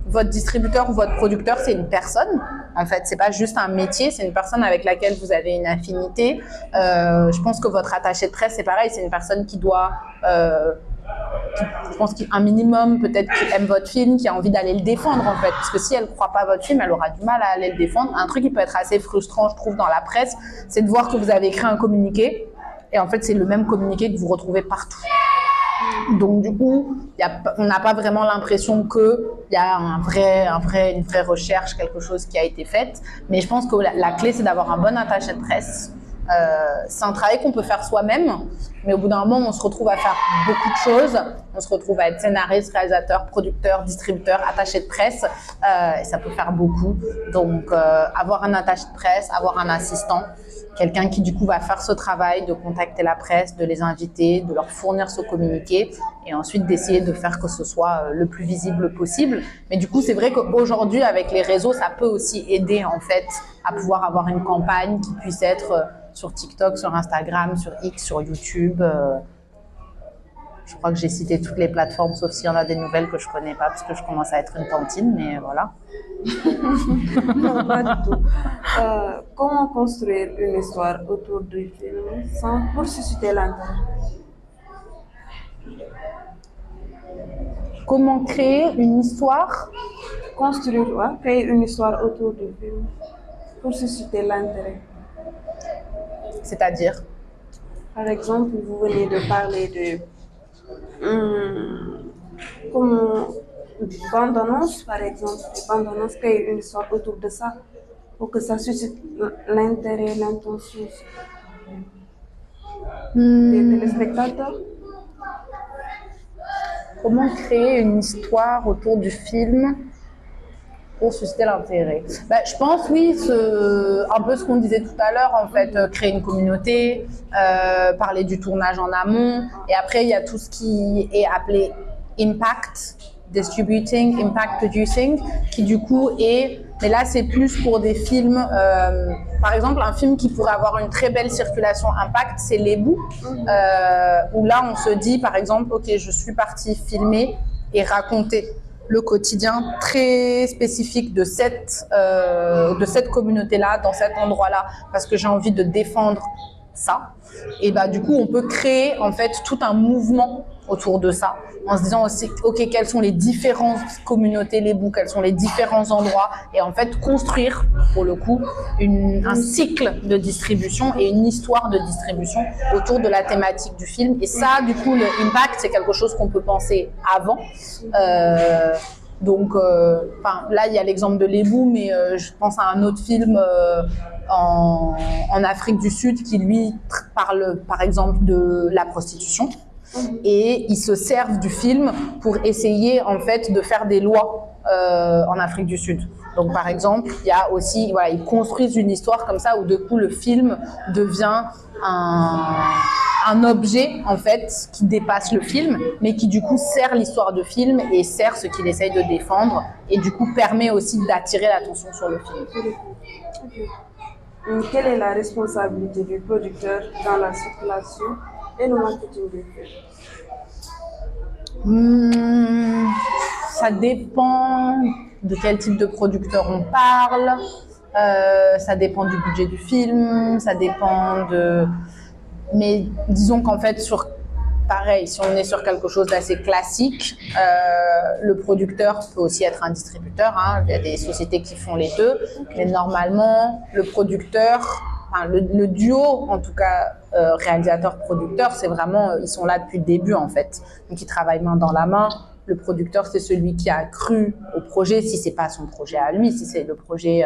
votre distributeur ou votre producteur, c'est une personne. En fait, c'est pas juste un métier, c'est une personne avec laquelle vous avez une affinité. Je pense que votre attaché de presse, c'est pareil, c'est une personne qui doit, je pense qu'un minimum, peut-être qui aime votre film, qui a envie d'aller le défendre, en fait. Parce que si elle croit pas à votre film, elle aura du mal à aller le défendre. Un truc qui peut être assez frustrant, je trouve, dans la presse, c'est de voir que vous avez écrit un communiqué, et en fait, c'est le même communiqué que vous retrouvez partout. Donc du coup, on n'a pas vraiment l'impression qu'il y a une vraie recherche, quelque chose qui a été fait. Mais je pense que la clé, c'est d'avoir un bon attaché de presse. C'est un travail qu'on peut faire soi-même, mais au bout d'un moment, on se retrouve à faire beaucoup de choses. On se retrouve à être scénariste, réalisateur, producteur, distributeur, attaché de presse, et ça peut faire beaucoup. Donc, avoir un attaché de presse, avoir un assistant, quelqu'un qui du coup va faire ce travail de contacter la presse, de les inviter, de leur fournir ce communiqué, et ensuite d'essayer de faire que ce soit le plus visible possible. Mais du coup, c'est vrai qu'aujourd'hui, avec les réseaux, ça peut aussi aider en fait à pouvoir avoir une campagne qui puisse être sur TikTok, sur Instagram, sur X, sur YouTube. Je crois que j'ai cité toutes les plateformes, sauf s'il y en a des nouvelles que je connais pas, parce que je commence à être une tantine, mais voilà. Non, pas du tout. Comment construire une histoire autour du film pour susciter l'intérêt? Comment créer une histoire? Créer une histoire autour du film pour susciter l'intérêt. C'est-à-dire? Par exemple, vous venez de parler de comment bande-annonce, par exemple, les bandes-annonces créent une histoire autour de ça pour que ça suscite l'intérêt, l'intention des téléspectateurs. Comment créer une histoire autour du film pour susciter l'intérêt? Je pense, oui, un peu ce qu'on disait tout à l'heure, en fait, créer une communauté, parler du tournage en amont, et après, il y a tout ce qui est appelé impact distributing, impact producing, qui du coup mais là c'est plus pour des films, par exemple un film qui pourrait avoir une très belle circulation impact, c'est Les Bouts, où là on se dit par exemple, ok, je suis partie filmer et raconter le quotidien très spécifique de cette communauté-là, dans cet endroit-là, parce que j'ai envie de défendre ça. Et du coup, on peut créer en fait tout un mouvement autour de ça, en se disant aussi, ok, quelles sont les différentes communautés, les bouts, quels sont les différents endroits, et en fait construire, pour le coup, un cycle de distribution et une histoire de distribution autour de la thématique du film. Et ça, du coup, le impact, c'est quelque chose qu'on peut penser avant. Donc, là, il y a l'exemple de Les Bouts, mais je pense à un autre film en Afrique du Sud qui, lui, parle, par exemple, de la prostitution. Et ils se servent du film pour essayer, en fait, de faire des lois en Afrique du Sud. Donc, par exemple, il y a aussi, voilà, ils construisent une histoire comme ça où, de coup, le film devient un objet, en fait, qui dépasse le film, mais qui, du coup, sert l'histoire de film et sert ce qu'il essaye de défendre, et, du coup, permet aussi d'attirer l'attention sur le film. Okay. Quelle est la responsabilité du producteur dans la circulation et le marketing du film? Ça dépend de quel type de producteur on parle, ça dépend du budget du film, ça dépend de Mais disons qu'en fait, pareil, si on est sur quelque chose d'assez classique, le producteur peut aussi être un distributeur. Hein. Il y a des sociétés qui font les deux. Mais normalement, le producteur, enfin, le duo, en tout cas, réalisateur-producteur, c'est vraiment, ils sont là depuis le début, en fait. Donc, ils travaillent main dans la main. Le producteur, c'est celui qui a cru au projet, si c'est pas son projet à lui, si c'est le projet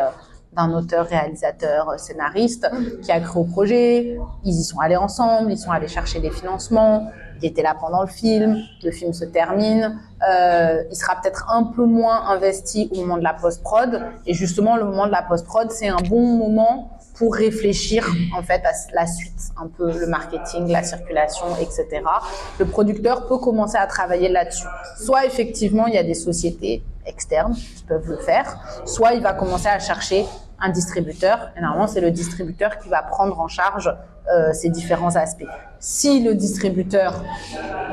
d'un auteur, réalisateur, scénariste, qui a cru au projet. Ils y sont allés ensemble, ils sont allés chercher des financements. Il était là pendant le film se termine. Il sera peut-être un peu moins investi au moment de la post-prod. Et justement, le moment de la post-prod, c'est un bon moment pour réfléchir en fait à la suite, un peu le marketing, la circulation, etc. Le producteur peut commencer à travailler là-dessus. Soit effectivement, il y a des sociétés externes qui peuvent le faire, soit il va commencer à chercher un distributeur. Et normalement, c'est le distributeur qui va prendre en charge ces différents aspects. Si le distributeur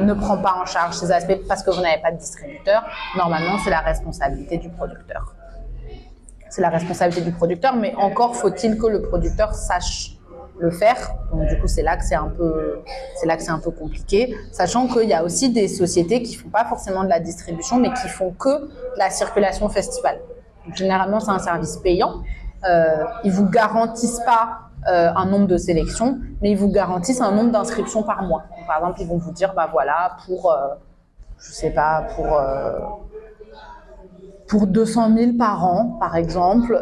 ne prend pas en charge ces aspects parce que vous n'avez pas de distributeur, normalement, c'est la responsabilité du producteur. C'est la responsabilité du producteur, mais encore faut-il que le producteur sache le faire. Donc du coup, c'est là que c'est un peu compliqué, sachant qu'il y a aussi des sociétés qui font pas forcément de la distribution, mais qui font que de la circulation festival. Donc, généralement, c'est un service payant. Ils vous garantissent pas un nombre de sélections, mais ils vous garantissent un nombre d'inscriptions par mois. Donc, par exemple, ils vont vous dire, bah voilà, pour 200 000 par an, par exemple,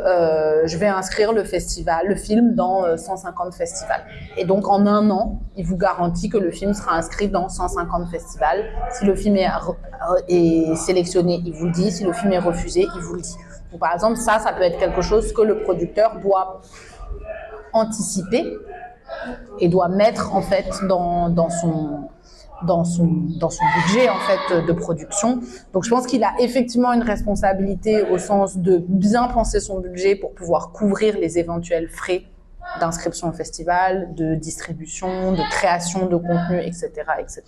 je vais inscrire le film dans 150 festivals. Et donc, en un an, il vous garantit que le film sera inscrit dans 150 festivals. Si le film est sélectionné, il vous le dit. Si le film est refusé, il vous le dit. Donc, par exemple, ça peut être quelque chose que le producteur doit anticiper et doit mettre, en fait, dans son budget en fait de production. Donc je pense qu'il a effectivement une responsabilité au sens de bien penser son budget pour pouvoir couvrir les éventuels frais d'inscription au festival, de distribution, de création de contenu, etc., etc.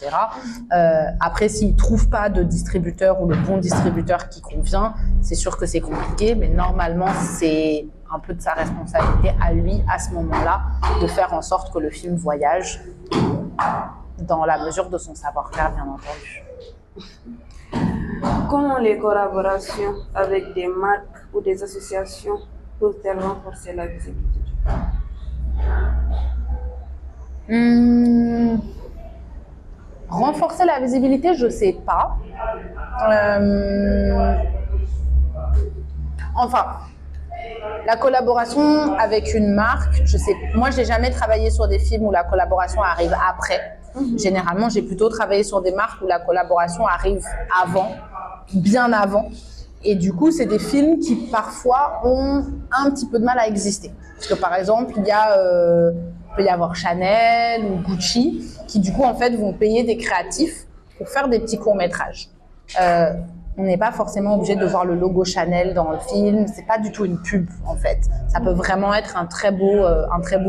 Après, s'il ne trouve pas de distributeur ou le bon distributeur qui convient, c'est sûr que c'est compliqué, mais normalement, c'est un peu de sa responsabilité à lui, à ce moment-là, de faire en sorte que le film voyage dans la mesure de son savoir-faire, bien entendu. Comment les collaborations avec des marques ou des associations peuvent-elles renforcer la visibilité du film? Renforcer la visibilité, je ne sais pas. Enfin, la collaboration avec une marque, je sais. Moi, je n'ai jamais travaillé sur des films où la collaboration arrive après. Généralement, j'ai plutôt travaillé sur des marques où la collaboration arrive avant, bien avant. Et du coup, c'est des films qui parfois ont un petit peu de mal à exister. Parce que par exemple, peut y avoir Chanel ou Gucci qui du coup en fait vont payer des créatifs pour faire des petits courts-métrages. On n'est pas forcément obligé de voir le logo Chanel dans le film, c'est pas du tout une pub en fait. Ça peut vraiment être un très beau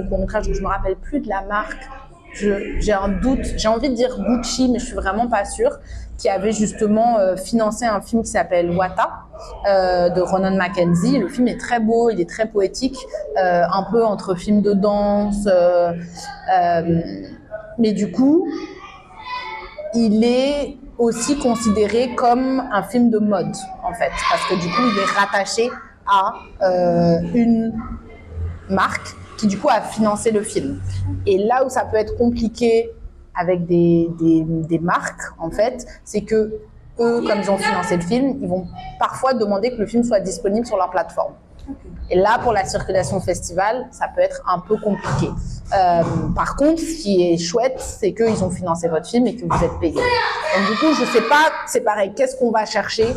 court-métrage. Je me rappelle plus de la marque. J'ai un doute, j'ai envie de dire Gucci, mais je suis vraiment pas sûre, qui avait justement financé un film qui s'appelle Wata de Ronan Mackenzie. Le film est très beau, il est très poétique, un peu entre film de danse, mais du coup, il est aussi considéré comme un film de mode en fait, parce que du coup, il est rattaché à une marque qui du coup a financé le film. Et là où ça peut être compliqué avec des marques, en fait, c'est que eux, comme ils ont financé le film, ils vont parfois demander que le film soit disponible sur leur plateforme. Et là, pour la circulation festival, ça peut être un peu compliqué. Par contre, ce qui est chouette, c'est qu'ils ont financé votre film et que vous êtes payé. Donc du coup, je sais pas, c'est pareil, qu'est-ce qu'on va chercher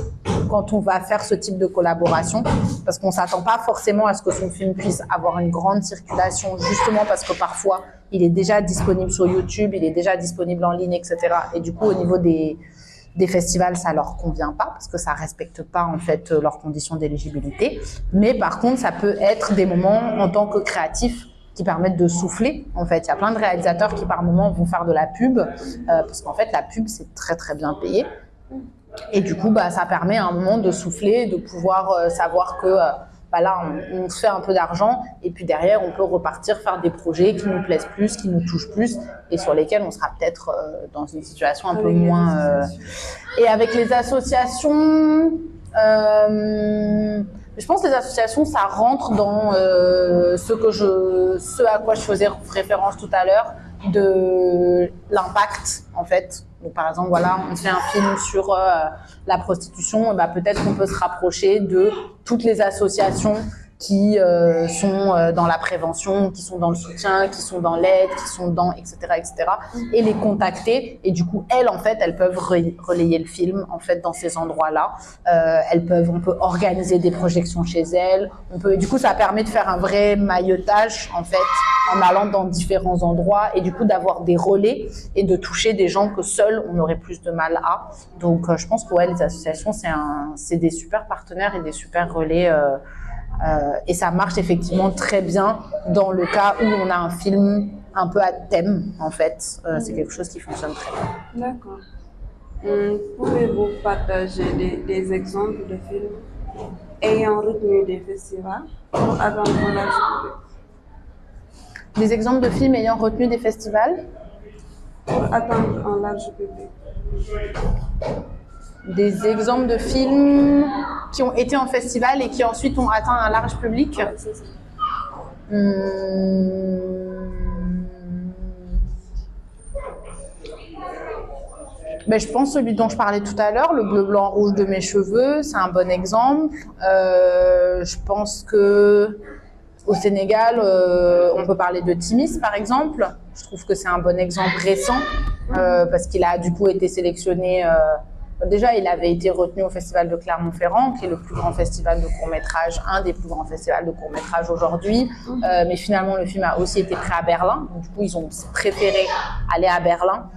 quand on va faire ce type de collaboration? Parce qu'on s'attend pas forcément à ce que son film puisse avoir une grande circulation, justement parce que parfois, il est déjà disponible sur YouTube, il est déjà disponible en ligne, etc. Et du coup, au niveau des festivals, ça leur convient pas parce que ça respecte pas en fait leurs conditions d'éligibilité. Mais par contre, ça peut être des moments en tant que créatif qui permettent de souffler. En fait, il y a plein de réalisateurs qui par moment vont faire de la pub parce qu'en fait, la pub c'est très très bien payé. Et du coup, ça permet à un moment de souffler, de pouvoir savoir que bah là, on se fait un peu d'argent et puis derrière, on peut repartir faire des projets qui nous plaisent plus, qui nous touchent plus et sur lesquels on sera peut-être dans une situation un peu moins... Et avec les associations, je pense que les associations, ça rentre dans ce à quoi je faisais référence tout à l'heure, de l'impact en fait. Donc, par exemple, voilà, on fait un film sur la prostitution, bah, peut-être qu'on peut se rapprocher de toutes les associations qui sont dans la prévention, qui sont dans le soutien, qui sont dans l'aide, qui sont dans etc., et les contacter. Et du coup, elles, en fait, elles peuvent relayer le film, en fait, dans ces endroits-là. On peut organiser des projections chez elles. Du coup, ça permet de faire un vrai maillotage, en fait, en allant dans différents endroits et du coup, d'avoir des relais et de toucher des gens que seuls, on aurait plus de mal à. Donc, je pense que ouais, les associations, c'est des super partenaires et des super relais. Et ça marche effectivement très bien dans le cas où on a un film un peu à thème, en fait. C'est quelque chose qui fonctionne très bien. D'accord. Pouvez-vous partager des exemples de films ayant retenu des festivals pour atteindre un large public? Des exemples de films ayant retenu des festivals? Pour atteindre un large public. Des exemples de films qui ont été en festival et qui ensuite ont atteint un large public. Ouais, c'est ça. Ben, je pense celui dont je parlais tout à l'heure, le bleu, blanc, rouge de mes cheveux, c'est un bon exemple. Je pense que au Sénégal, on peut parler de Timis, par exemple. Je trouve que c'est un bon exemple récent parce qu'il a du coup été sélectionné. Déjà, il avait été retenu au Festival de Clermont-Ferrand, qui est le plus grand festival de court-métrage, un des plus grands festivals de court-métrage aujourd'hui. Mais finalement, le film a aussi été pris à Berlin. Donc, du coup, ils ont préféré aller à Berlin.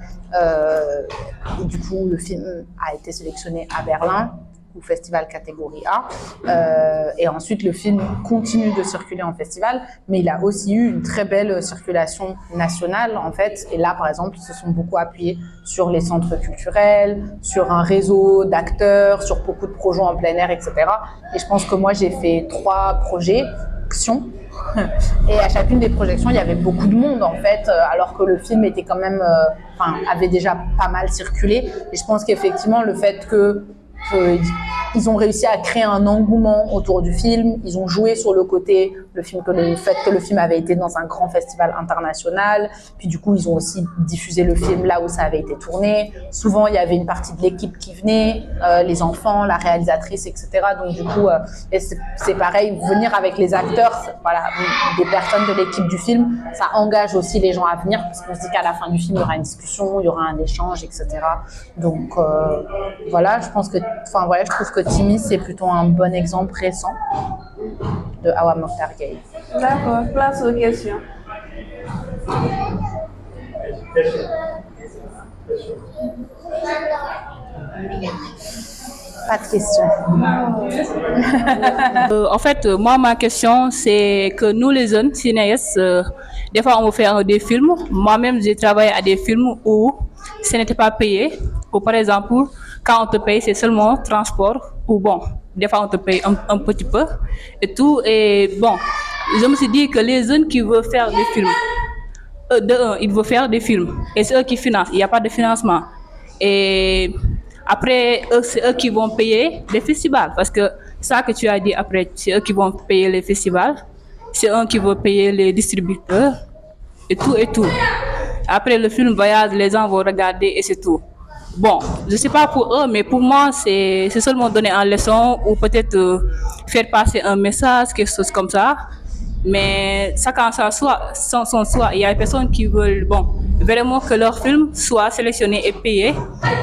Et du coup, le film a été sélectionné à Berlin, au festival catégorie A. Et ensuite, le film continue de circuler en festival, mais il a aussi eu une très belle circulation nationale, en fait. Et là, par exemple, ils se sont beaucoup appuyés sur les centres culturels, sur un réseau d'acteurs, sur beaucoup de projets en plein air, etc. Et je pense que moi, j'ai fait 3 projections. Et à chacune des projections, il y avait beaucoup de monde, en fait, alors que le film était quand même, avait déjà pas mal circulé. Et je pense qu'effectivement, le fait ils ont réussi à créer un engouement autour du film. Ils ont joué sur le côté, le fait que le film avait été dans un grand festival international. Puis du coup, ils ont aussi diffusé le film là où ça avait été tourné. Souvent, il y avait une partie de l'équipe qui venait, les enfants, la réalisatrice, etc. Donc du coup, c'est pareil, venir avec les acteurs, voilà, des personnes de l'équipe du film, ça engage aussi les gens à venir parce qu'on se dit qu'à la fin du film, il y aura une discussion, il y aura un échange, etc. Donc voilà, je trouve que Timis, c'est plutôt un bon exemple récent de Awa Mokhtar Gueye. D'accord, place aux questions. Pas de questions. En fait, moi, ma question, c'est que nous, les jeunes cinéastes, des fois, on veut faire des films. Moi-même, j'ai travaillé à des films où ce n'était pas payé. Ou par exemple, quand on te paye, c'est seulement transport. Ou bon, des fois, on te paye un petit peu et tout. Et bon, je me suis dit que les jeunes qui veulent faire des films, ils veulent faire des films. Et c'est eux qui financent. Il n'y a pas de financement. Et après, c'est eux qui vont payer les festivals. Parce que ça que tu as dit après, c'est eux qui vont payer les festivals. C'est eux qui vont payer les distributeurs. Et tout et tout. Après, le film voyage, les gens vont regarder et c'est tout. Bon, je ne sais pas pour eux, mais pour moi, c'est seulement donner une leçon ou peut-être faire passer un message, quelque chose comme ça. Mais ça, quand ça soit, son choix, il y a des personnes qui veulent, bon, vraiment que leur film soit sélectionné et payé.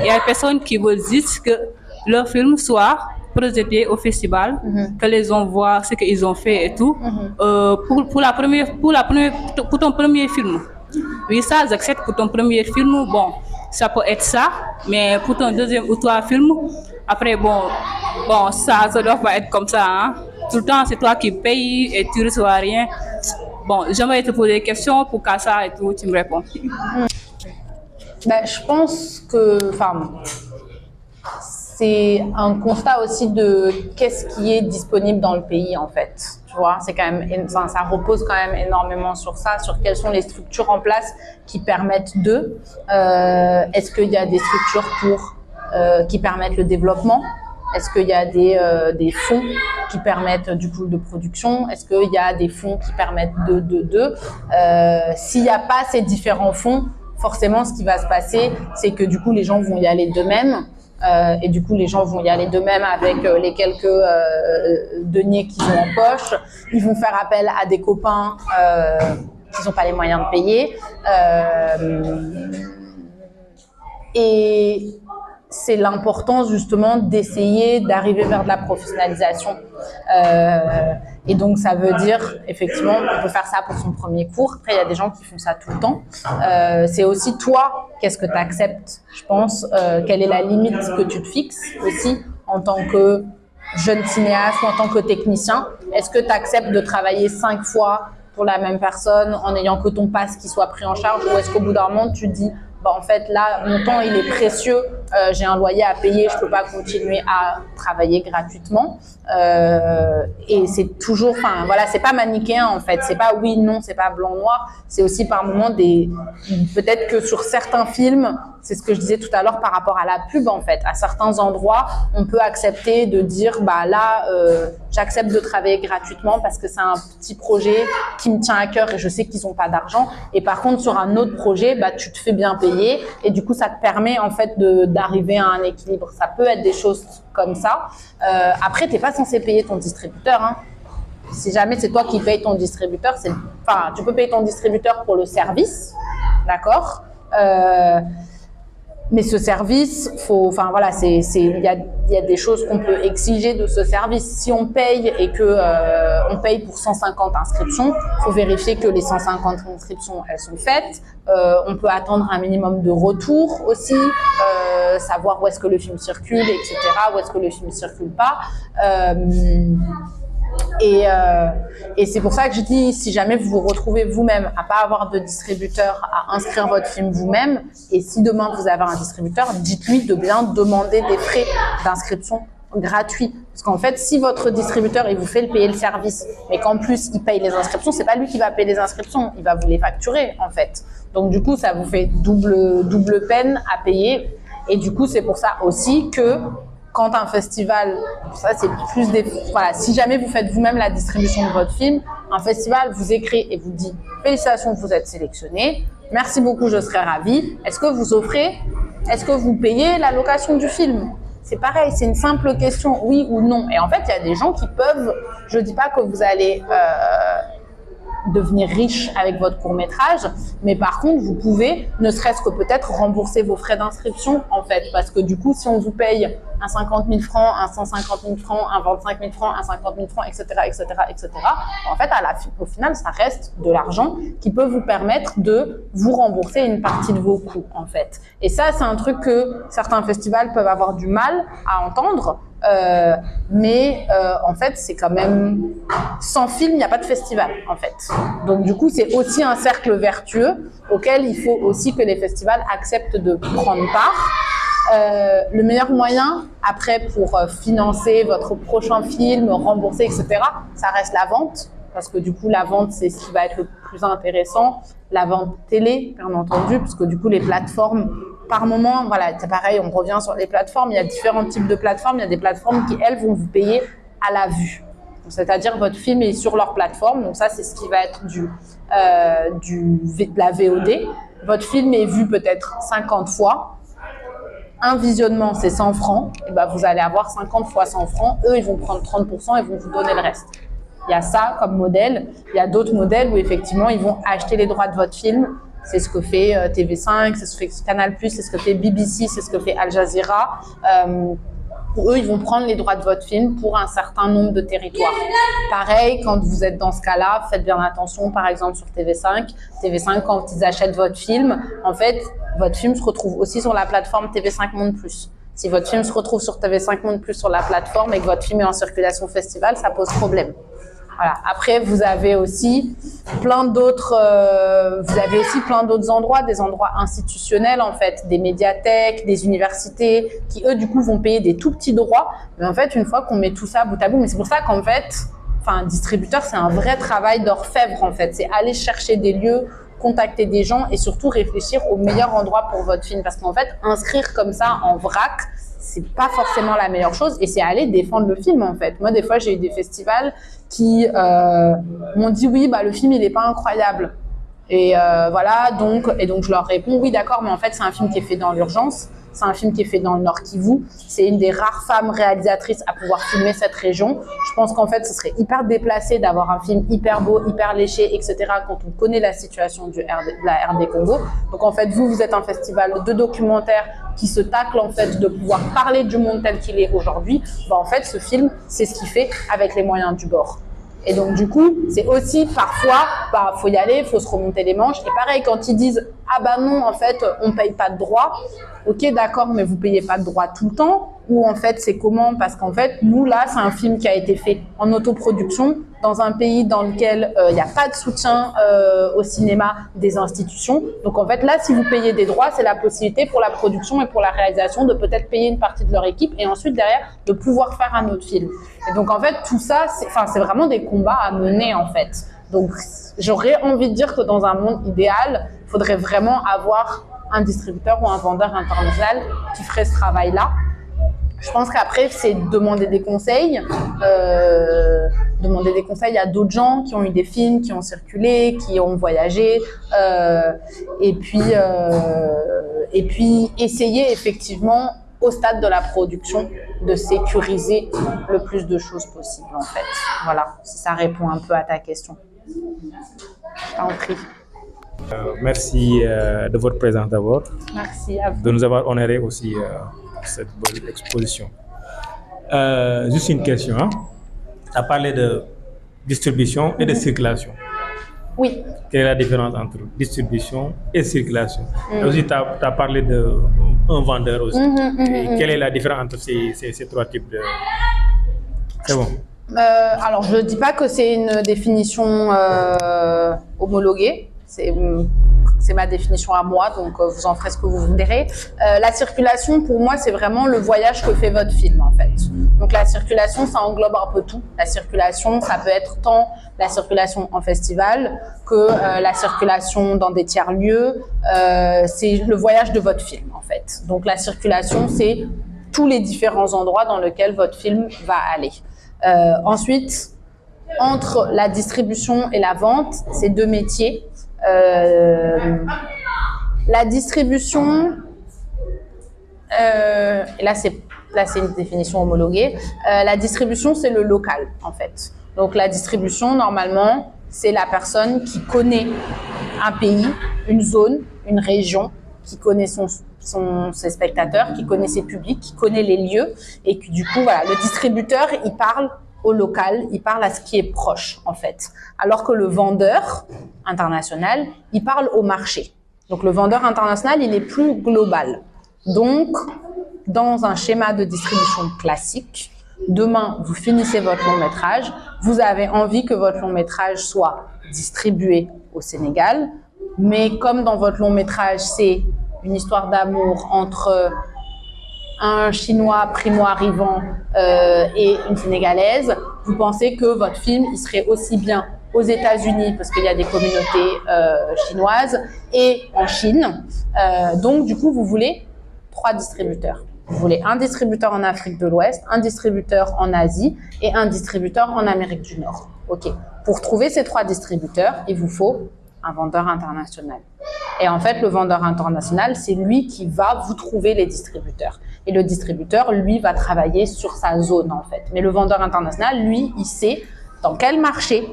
Il y a des personnes qui veulent juste que leur film soit projeté au festival, que les gens voient ce qu'ils ont fait et tout. Pour ton premier film, oui, ça, j'accepte pour ton premier film, bon, ça peut être ça, mais pour ton deuxième ou trois films, après, bon, ça doit pas être comme ça, hein. Tout le temps, c'est toi qui payes et tu ne reçois rien. Bon, j'aimerais te poser des questions pour qu'à ça et tout, tu me réponds. Ben, je pense que, c'est un constat aussi de qu'est-ce qui est disponible dans le pays en fait. Tu vois, c'est quand même, ça repose quand même énormément sur ça, sur quelles sont les structures en place qui permettent est-ce qu'il y a des structures qui permettent le développement? Est-ce qu'il y a des fonds qui permettent du coup de production? Est-ce qu'il y a des fonds qui permettent s'il n'y a pas ces différents fonds, forcément ce qui va se passer, c'est que du coup les gens vont y aller d'eux-mêmes. Et du coup, les gens vont y aller d'eux-mêmes avec les quelques deniers qu'ils ont en poche. Ils vont faire appel à des copains qui n'ont pas les moyens de payer. Et c'est l'importance justement d'essayer d'arriver vers de la professionnalisation. Et donc, ça veut dire, effectivement, on peut faire ça pour son premier cours. Après, il y a des gens qui font ça tout le temps. C'est aussi toi, qu'est-ce que tu acceptes, je pense, quelle est la limite que tu te fixes aussi en tant que jeune cinéaste ou en tant que technicien. Est-ce que tu acceptes de travailler 5 fois pour la même personne en n'ayant que ton pass qui soit pris en charge, ou est-ce qu'au bout d'un moment, tu te dis en fait, là, mon temps, il est précieux, j'ai un loyer à payer, je ne peux pas continuer à travailler gratuitement. Et c'est toujours, enfin, voilà, c'est pas manichéen, en fait. C'est pas oui, non, c'est pas blanc, noir. C'est aussi par moments peut-être que sur certains films, c'est ce que je disais tout à l'heure par rapport à la pub, en fait. À certains endroits, on peut accepter de dire, j'accepte de travailler gratuitement parce que c'est un petit projet qui me tient à cœur et je sais qu'ils n'ont pas d'argent. Et par contre, sur un autre projet, tu te fais bien payer et du coup, ça te permet, en fait, d'arriver à un équilibre. Ça peut être des choses comme ça. Après, tu n'es pas censé payer ton distributeur, hein. Si jamais c'est toi qui payes ton distributeur, tu peux payer ton distributeur pour le service, d'accord? Mais ce service, il y a des choses qu'on peut exiger de ce service. Si on paye et que on paye pour 150 inscriptions, faut vérifier que les 150 inscriptions elles sont faites. On peut attendre un minimum de retour aussi, savoir où est-ce que le film circule, etc. Où est-ce que le film circule pas. Et c'est pour ça que je dis, si jamais vous vous retrouvez vous-même à pas avoir de distributeur, à inscrire votre film vous-même, et si demain vous avez un distributeur, dites-lui de bien demander des frais d'inscription gratuits. Parce qu'en fait, si votre distributeur il vous fait payer le service, mais qu'en plus il paye les inscriptions, c'est pas lui qui va payer les inscriptions, il va vous les facturer en fait. Donc du coup, ça vous fait double peine à payer. Et du coup, c'est pour ça aussi que quand un festival, ça c'est plus si jamais vous faites vous-même la distribution de votre film, un festival vous écrit et vous dit félicitations, vous êtes sélectionné, merci beaucoup, je serai ravie. Est-ce que vous payez la location du film? C'est pareil, c'est une simple question, oui ou non. Et en fait, il y a des gens qui peuvent, je dis pas que vous allez devenir riche avec votre court-métrage, mais par contre, vous pouvez, ne serait-ce que peut-être rembourser vos frais d'inscription, en fait, parce que du coup, si on vous paye un 50 000 francs, un 150 000 francs, un 25 000 francs, un 50 000 francs, etc., etc., etc., en fait, au final, ça reste de l'argent qui peut vous permettre de vous rembourser une partie de vos coûts, en fait. Et ça, c'est un truc que certains festivals peuvent avoir du mal à entendre, mais en fait, c'est quand même sans film, il n'y a pas de festival en fait. Donc du coup, c'est aussi un cercle vertueux auquel il faut aussi que les festivals acceptent de prendre part. Le meilleur moyen après pour financer votre prochain film, rembourser, etc., ça reste la vente. Parce que du coup, la vente, c'est ce qui va être le plus intéressant. La vente télé, bien entendu, parce que du coup, les plateformes, par moment, voilà, c'est pareil, on revient sur les plateformes. Il y a différents types de plateformes. Il y a des plateformes qui, elles, vont vous payer à la vue. C'est-à-dire, votre film est sur leur plateforme. Donc ça, c'est ce qui va être de la VOD. Votre film est vu peut-être 50 fois. Un visionnement, c'est 100 francs. Et ben, vous allez avoir 50 fois 100 francs. Eux, ils vont prendre 30% et vont vous donner le reste. Il y a ça comme modèle. Il y a d'autres modèles où effectivement, ils vont acheter les droits de votre film. C'est ce que fait TV5, c'est ce que fait Canal+, c'est ce que fait BBC, c'est ce que fait Al Jazeera. Eux, ils vont prendre les droits de votre film pour un certain nombre de territoires. Pareil, quand vous êtes dans ce cas-là, faites bien attention, par exemple sur TV5. TV5, quand ils achètent votre film, en fait, votre film se retrouve aussi sur la plateforme TV5 Monde+. Si votre film se retrouve sur TV5 Monde+ sur la plateforme et que votre film est en circulation festival, ça pose problème. Voilà. Après, vous avez aussi plein d'autres endroits, des endroits institutionnels en fait, des médiathèques, des universités, qui eux du coup vont payer des tout petits droits. Mais en fait, une fois qu'on met tout ça bout à bout, mais c'est pour ça qu'en fait, un distributeur, c'est un vrai travail d'orfèvre en fait. C'est aller chercher des lieux, contacter des gens et surtout réfléchir au meilleur endroit pour votre film. Parce qu'en fait, inscrire comme ça en vrac, c'est pas forcément la meilleure chose et c'est aller défendre le film en fait. Moi, des fois, j'ai eu des festivals qui m'ont dit oui, le film il est pas incroyable. Et voilà, donc je leur réponds oui, d'accord, mais en fait, c'est un film qui est fait dans l'urgence. C'est un film qui est fait dans le Nord Kivu. C'est une des rares femmes réalisatrices à pouvoir filmer cette région. Je pense qu'en fait, ce serait hyper déplacé d'avoir un film hyper beau, hyper léché, etc. quand on connaît la situation de la RD Congo. Donc en fait, vous êtes un festival de documentaires qui se tacle en fait de pouvoir parler du monde tel qu'il est aujourd'hui. En fait, ce film, c'est ce qu'il fait avec les moyens du bord. Et donc du coup, c'est aussi parfois, faut y aller, faut se remonter les manches. Et pareil, quand ils disent non, en fait, on paye pas de droits. Ok, d'accord, mais vous payez pas de droits tout le temps. Ou en fait, c'est comment? Parce qu'en fait, nous là, c'est un film qui a été fait en autoproduction dans un pays dans lequel il n'y a pas de soutien au cinéma des institutions. Donc en fait, là, si vous payez des droits, c'est la possibilité pour la production et pour la réalisation de peut-être payer une partie de leur équipe et ensuite derrière de pouvoir faire un autre film. Et donc en fait, tout ça, c'est vraiment des combats à mener en fait. Donc j'aurais envie de dire que dans un monde idéal, il faudrait vraiment avoir un distributeur ou un vendeur international qui ferait ce travail-là. Je pense qu'après, c'est demander des conseils à d'autres gens qui ont eu des films, qui ont circulé, qui ont voyagé, et puis essayer effectivement au stade de la production de sécuriser le plus de choses possible en fait. Voilà, si ça répond un peu à ta question. Je t'en prie. Merci de votre présence d'abord. Merci à vous. De nous avoir honoré aussi cette bonne exposition. Juste une question. Tu as parlé de distribution et de circulation. Oui. Quelle est la différence entre distribution et circulation? Et aussi, tu as parlé d'un vendeur aussi. Et quelle est la différence entre ces trois types de... C'est bon. Alors, je ne dis pas que c'est une définition homologuée. C'est ma définition à moi, donc vous en ferez ce que vous voudrez. La circulation, pour moi, c'est vraiment le voyage que fait votre film, en fait. Donc la circulation, ça englobe un peu tout. La circulation, ça peut être tant la circulation en festival que la circulation dans des tiers-lieux. C'est le voyage de votre film, en fait. Donc la circulation, c'est tous les différents endroits dans lesquels votre film va aller. Ensuite, entre la distribution et la vente, c'est deux métiers. La distribution, et là c'est une définition homologuée, la distribution c'est le local en fait. Donc la distribution normalement c'est la personne qui connaît un pays, une zone, une région, qui connaît ses spectateurs, qui connaît ses publics, qui connaît les lieux et que du coup voilà, le distributeur il parle au local, il parle à ce qui est proche en fait. Alors que le vendeur international, il parle au marché. Donc le vendeur international, il est plus global. Donc, dans un schéma de distribution classique, demain, vous finissez votre long métrage, vous avez envie que votre long métrage soit distribué au Sénégal, mais comme dans votre long métrage, c'est une histoire d'amour entre un Chinois primo-arrivant et une Sénégalaise, vous pensez que votre film, il serait aussi bien aux États-Unis, parce qu'il y a des communautés chinoises, et en Chine. Donc, du coup, vous voulez 3 distributeurs. Vous voulez un distributeur en Afrique de l'Ouest, un distributeur en Asie et un distributeur en Amérique du Nord. OK. Pour trouver ces 3 distributeurs, il vous faut un vendeur international. Et en fait, le vendeur international, c'est lui qui va vous trouver les distributeurs. Et le distributeur, lui, va travailler sur sa zone, en fait. Mais le vendeur international, lui, il sait dans quel marché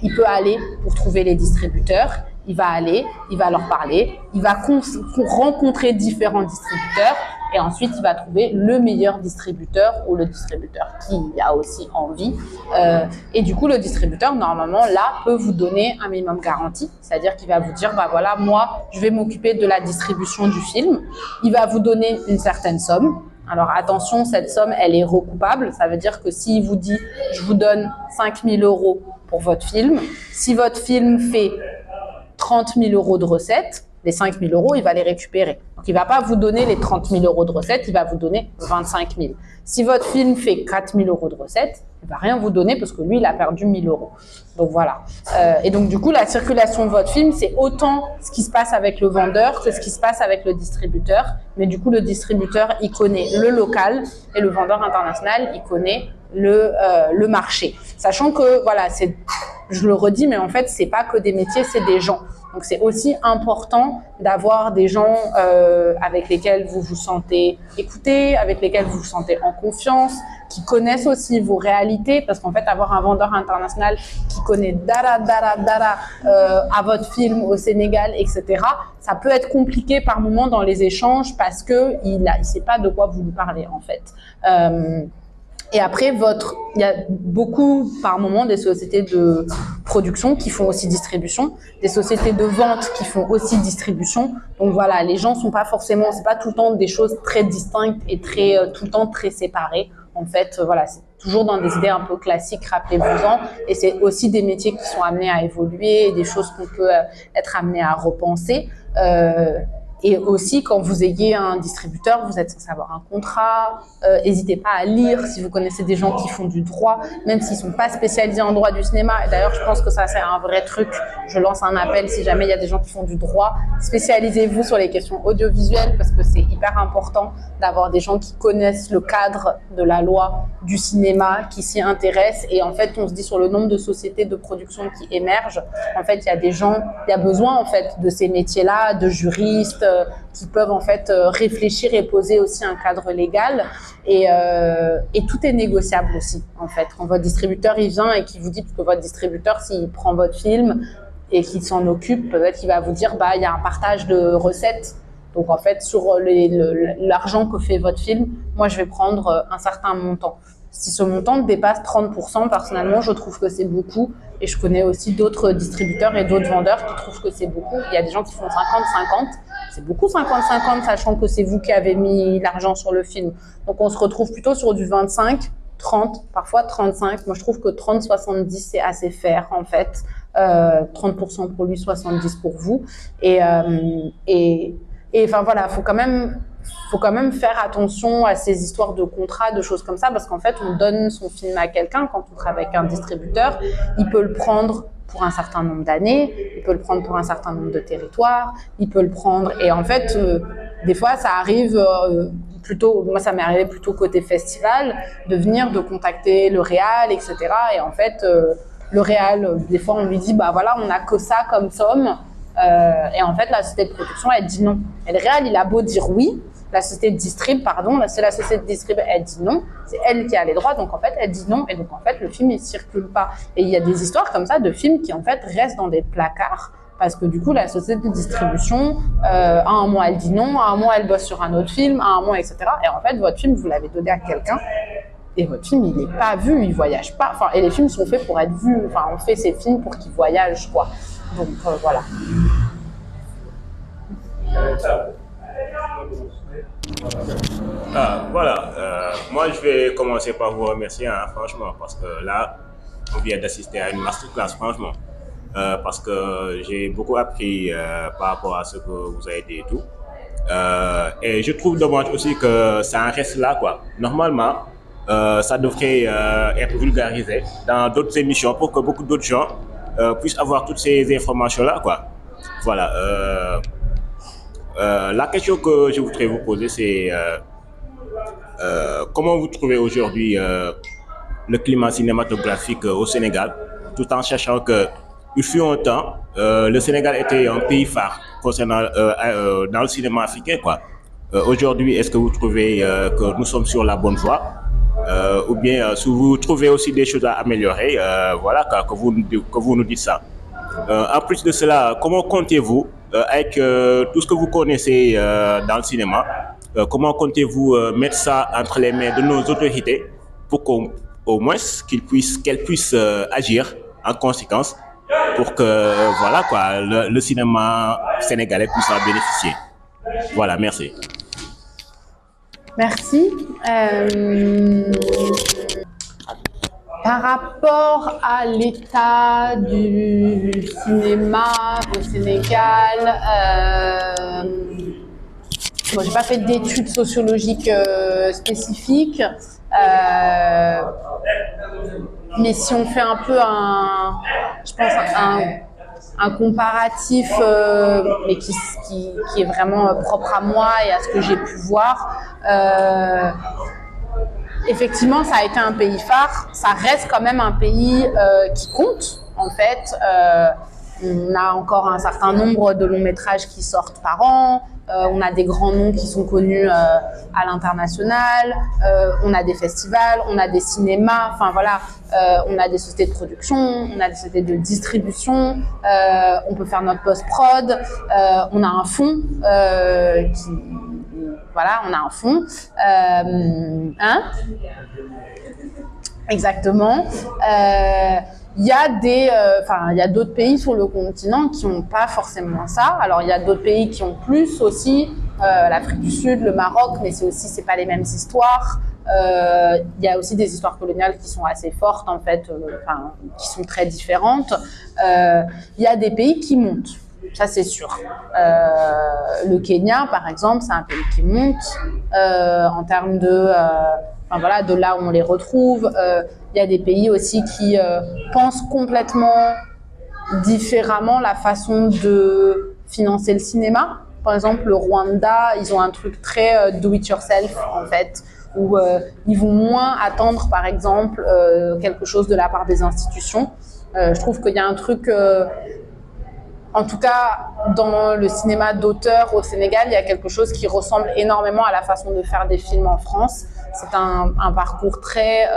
il peut aller pour trouver les distributeurs. Il va aller, il va leur parler, il va rencontrer différents distributeurs et ensuite il va trouver le meilleur distributeur ou le distributeur qui a aussi envie. Et du coup, le distributeur, normalement, là, peut vous donner un minimum garantie, c'est-à-dire qu'il va vous dire, bah voilà, moi, je vais m'occuper de la distribution du film. Il va vous donner une certaine somme. Alors attention, cette somme, elle est recoupable. Ça veut dire que s'il vous dit, je vous donne 5 000 € pour votre film. Si votre film fait 30 000 euros de recettes, les 5 000 euros, il va les récupérer. Donc, il ne va pas vous donner les 30 000 euros de recettes, il va vous donner 25 000. Si votre film fait 4 000 euros de recettes, il ne va rien vous donner parce que lui, il a perdu 1 000 euros. Donc, voilà. Et donc, du coup, la circulation de votre film, c'est autant ce qui se passe avec le vendeur que ce qui se passe avec le distributeur. Mais du coup, le distributeur, il connaît le local et le vendeur international, il connaît le marché. Sachant que, voilà, je le redis, mais en fait, c'est pas que des métiers, c'est des gens. Donc, c'est aussi important d'avoir des gens avec lesquels vous vous sentez écoutés, avec lesquels vous vous sentez en confiance, qui connaissent aussi vos réalités. Parce qu'en fait, avoir un vendeur international qui connaît à votre film au Sénégal, etc., ça peut être compliqué par moments dans les échanges parce qu'il sait pas de quoi vous lui parlez, en fait. Et après, il y a beaucoup, par moment, des sociétés de production qui font aussi distribution, des sociétés de vente qui font aussi distribution. Donc voilà, les gens sont pas forcément, c'est pas tout le temps des choses très distinctes et tout le temps très séparées. En fait, voilà, c'est toujours dans des idées un peu classiques, rappelez-vous-en. Et c'est aussi des métiers qui sont amenés à évoluer, des choses qu'on peut être amené à repenser. Et aussi, quand vous ayez un distributeur, vous êtes censé avoir un contrat. N'hésitez pas à lire si vous connaissez des gens qui font du droit, même s'ils ne sont pas spécialisés en droit du cinéma. Et d'ailleurs, je pense que ça, c'est un vrai truc. Je lance un appel si jamais il y a des gens qui font du droit. Spécialisez-vous sur les questions audiovisuelles parce que c'est hyper important d'avoir des gens qui connaissent le cadre de la loi du cinéma, qui s'y intéressent. Et en fait, on se dit sur le nombre de sociétés de production qui émergent, en fait, il y a besoin en fait de ces métiers-là, de juristes, qui peuvent en fait réfléchir et poser aussi un cadre légal et tout est négociable aussi en fait. Quand votre distributeur il vient et qu'il vous dit, parce que votre distributeur s'il prend votre film et qu'il s'en occupe, peut-être qu'il va vous dire il y a un partage de recettes. Donc en fait sur l'argent que fait votre film, moi je vais prendre un certain montant. Si ce montant dépasse 30%, personnellement, je trouve que c'est beaucoup. Et je connais aussi d'autres distributeurs et d'autres vendeurs qui trouvent que c'est beaucoup. Il y a des gens qui font 50-50. C'est beaucoup 50-50, sachant que c'est vous qui avez mis l'argent sur le film. Donc, on se retrouve plutôt sur du 25, 30, parfois 35. Moi, je trouve que 30-70, c'est assez fair, en fait. 30% pour lui, 70% pour vous. Et enfin, voilà, faut quand même faire attention à ces histoires de contrats, de choses comme ça, parce qu'en fait, on donne son film à quelqu'un quand on travaille avec un distributeur. Il peut le prendre pour un certain nombre d'années, il peut le prendre pour un certain nombre de territoires, il peut le prendre. Et en fait, des fois, ça arrive plutôt, moi, ça m'est arrivé plutôt côté festival, de contacter le réal, etc. Et en fait, le réal, des fois, on lui dit, voilà, on n'a que ça comme somme. Et en fait, la société de production, elle dit non. Et le réal, il a beau dire oui, la société de distrib, c'est la société de distrib, elle dit non, c'est elle qui a les droits, donc en fait, elle dit non, et donc en fait, le film, il circule pas. Et il y a des histoires comme ça de films qui, en fait, restent dans des placards, parce que du coup, la société de distribution, à un mois, elle dit non, à un mois, elle bosse sur un autre film, à un mois, etc. Et en fait, votre film, vous l'avez donné à quelqu'un, et votre film, il n'est pas vu, il voyage pas. Enfin, et les films sont faits pour être vus. Enfin, on fait ces films pour qu'ils voyagent, quoi. Donc, voilà. Moi, je vais commencer par vous remercier, franchement, parce que là, on vient d'assister à une masterclass, franchement. Parce que j'ai beaucoup appris par rapport à ce que vous avez dit et tout. Et je trouve dommage aussi que ça en reste là, quoi. Normalement, ça devrait être vulgarisé dans d'autres émissions pour que beaucoup d'autres gens puissent avoir toutes ces informations-là, quoi. Voilà. La question que je voudrais vous poser, c'est comment vous trouvez aujourd'hui le climat cinématographique au Sénégal, tout en sachant que il fut un temps, le Sénégal était un pays phare concernant dans le cinéma africain, quoi. Aujourd'hui, est-ce que vous trouvez que nous sommes sur la bonne voie? Ou bien si vous trouvez aussi des choses à améliorer, voilà, que vous nous dites ça. En plus de cela, comment comptez-vous, avec tout ce que vous connaissez dans le cinéma, comment comptez-vous mettre ça entre les mains de nos autorités pour qu'au moins qu'elles puissent agir en conséquence pour que voilà, quoi, le cinéma sénégalais puisse en bénéficier. Voilà, merci. Merci. Par rapport à l'état du cinéma au Sénégal, moi, j'ai pas fait d'études sociologiques spécifiques, mais si on fait un peu un comparatif, mais qui est vraiment propre à moi et à ce que j'ai pu voir. Effectivement, ça a été un pays phare. Ça reste quand même un pays qui compte, en fait. On a encore un certain nombre de longs métrages qui sortent par an. On a des grands noms qui sont connus à l'international. On a des festivals, on a des cinémas. Enfin voilà, on a des sociétés de production, on a des sociétés de distribution. On peut faire notre post-prod. On a un fonds Voilà, on a un fonds. Exactement. Il y a d'autres pays sur le continent qui n'ont pas forcément ça. Alors, il y a d'autres pays qui ont plus aussi. L'Afrique du Sud, le Maroc, mais c'est pas les mêmes histoires. Il y a aussi des histoires coloniales qui sont assez fortes, en fait, qui sont très différentes. Il y a des pays qui montent. Ça, c'est sûr. Le Kenya, par exemple, c'est un pays qui monte en termes de là où on les retrouve. Il y a des pays aussi qui pensent complètement différemment la façon de financer le cinéma. Par exemple, le Rwanda, ils ont un truc très do-it-yourself, en fait, où ils vont moins attendre, par exemple, quelque chose de la part des institutions. Je trouve qu'il y a un truc... En tout cas, dans le cinéma d'auteur au Sénégal, il y a quelque chose qui ressemble énormément à la façon de faire des films en France. C'est un parcours très...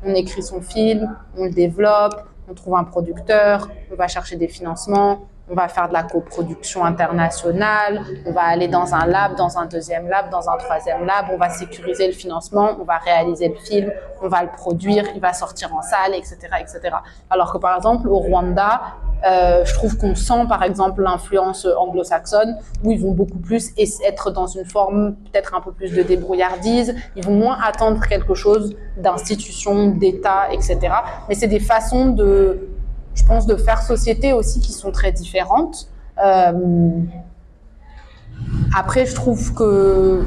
on écrit son film, on le développe, on trouve un producteur, on va chercher des financements, on va faire de la coproduction internationale, on va aller dans un lab, dans un deuxième lab, dans un troisième lab, on va sécuriser le financement, on va réaliser le film, on va le produire, il va sortir en salle, etc., etc. Alors que par exemple, au Rwanda, je trouve qu'on sent par exemple l'influence anglo-saxonne, où ils vont beaucoup plus être dans une forme peut-être un peu plus de débrouillardise, ils vont moins attendre quelque chose d'institution, d'État, etc. Mais c'est des façons de... je pense, de faire société aussi qui sont très différentes. Après, je trouve que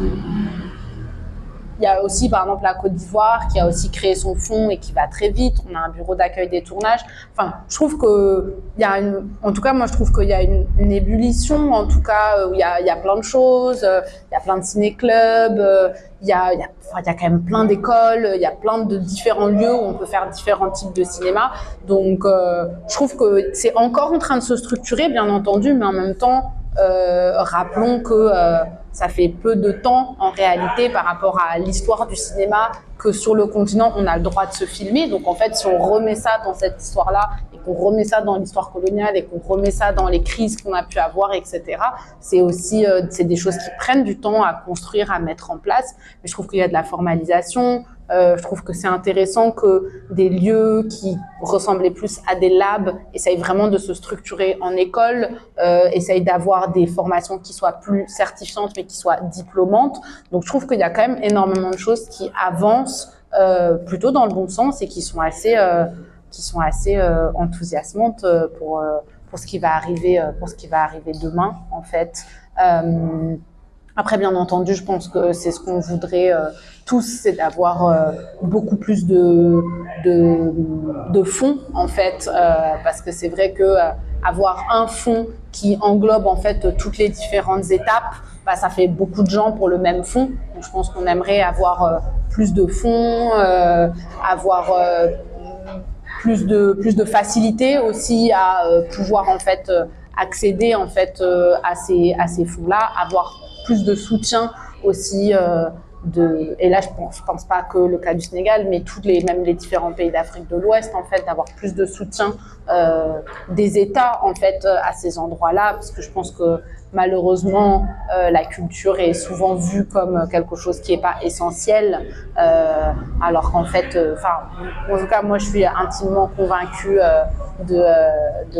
il y a aussi, par exemple, la Côte d'Ivoire qui a aussi créé son fonds et qui va très vite. On a un bureau d'accueil des tournages. Enfin, je trouve que il y a en tout cas, moi, je trouve qu'il y a une ébullition, en tout cas, où il y a plein de choses. Il y a plein de ciné-clubs. Il y a quand même plein d'écoles. Il y a plein de différents lieux où on peut faire différents types de cinéma. Donc, je trouve que c'est encore en train de se structurer, bien entendu, mais en même temps, rappelons que ça fait peu de temps en réalité par rapport à l'histoire du cinéma que sur le continent on a le droit de se filmer. Donc en fait, si on remet ça dans cette histoire-là et qu'on remet ça dans l'histoire coloniale et qu'on remet ça dans les crises qu'on a pu avoir, etc., c'est aussi c'est des choses qui prennent du temps à construire, à mettre en place. Mais je trouve qu'il y a de la formalisation. Je trouve que c'est intéressant que des lieux qui ressemblaient plus à des labs essayent vraiment de se structurer en école, essayent d'avoir des formations qui soient plus certifiantes mais qui soient diplômantes. Donc je trouve qu'il y a quand même énormément de choses qui avancent plutôt dans le bon sens et qui sont assez enthousiasmantes pour ce qui va arriver demain en fait. Après, bien entendu, je pense que c'est ce qu'on voudrait tous, c'est d'avoir beaucoup plus de fonds, en fait, parce que c'est vrai que avoir un fonds qui englobe en fait toutes les différentes étapes, bah, ça fait beaucoup de gens pour le même fonds. Donc, je pense qu'on aimerait avoir plus de fonds, avoir plus de facilité aussi à pouvoir en fait accéder en fait à ces fonds-là, avoir plus de soutien aussi et là je pense pas que le cas du Sénégal, mais même les différents pays d'Afrique de l'Ouest en fait, d'avoir plus de soutien des États en fait à ces endroits-là, parce que je pense que malheureusement la culture est souvent vue comme quelque chose qui est pas essentiel, alors qu'en fait en tout cas moi je suis intimement convaincue de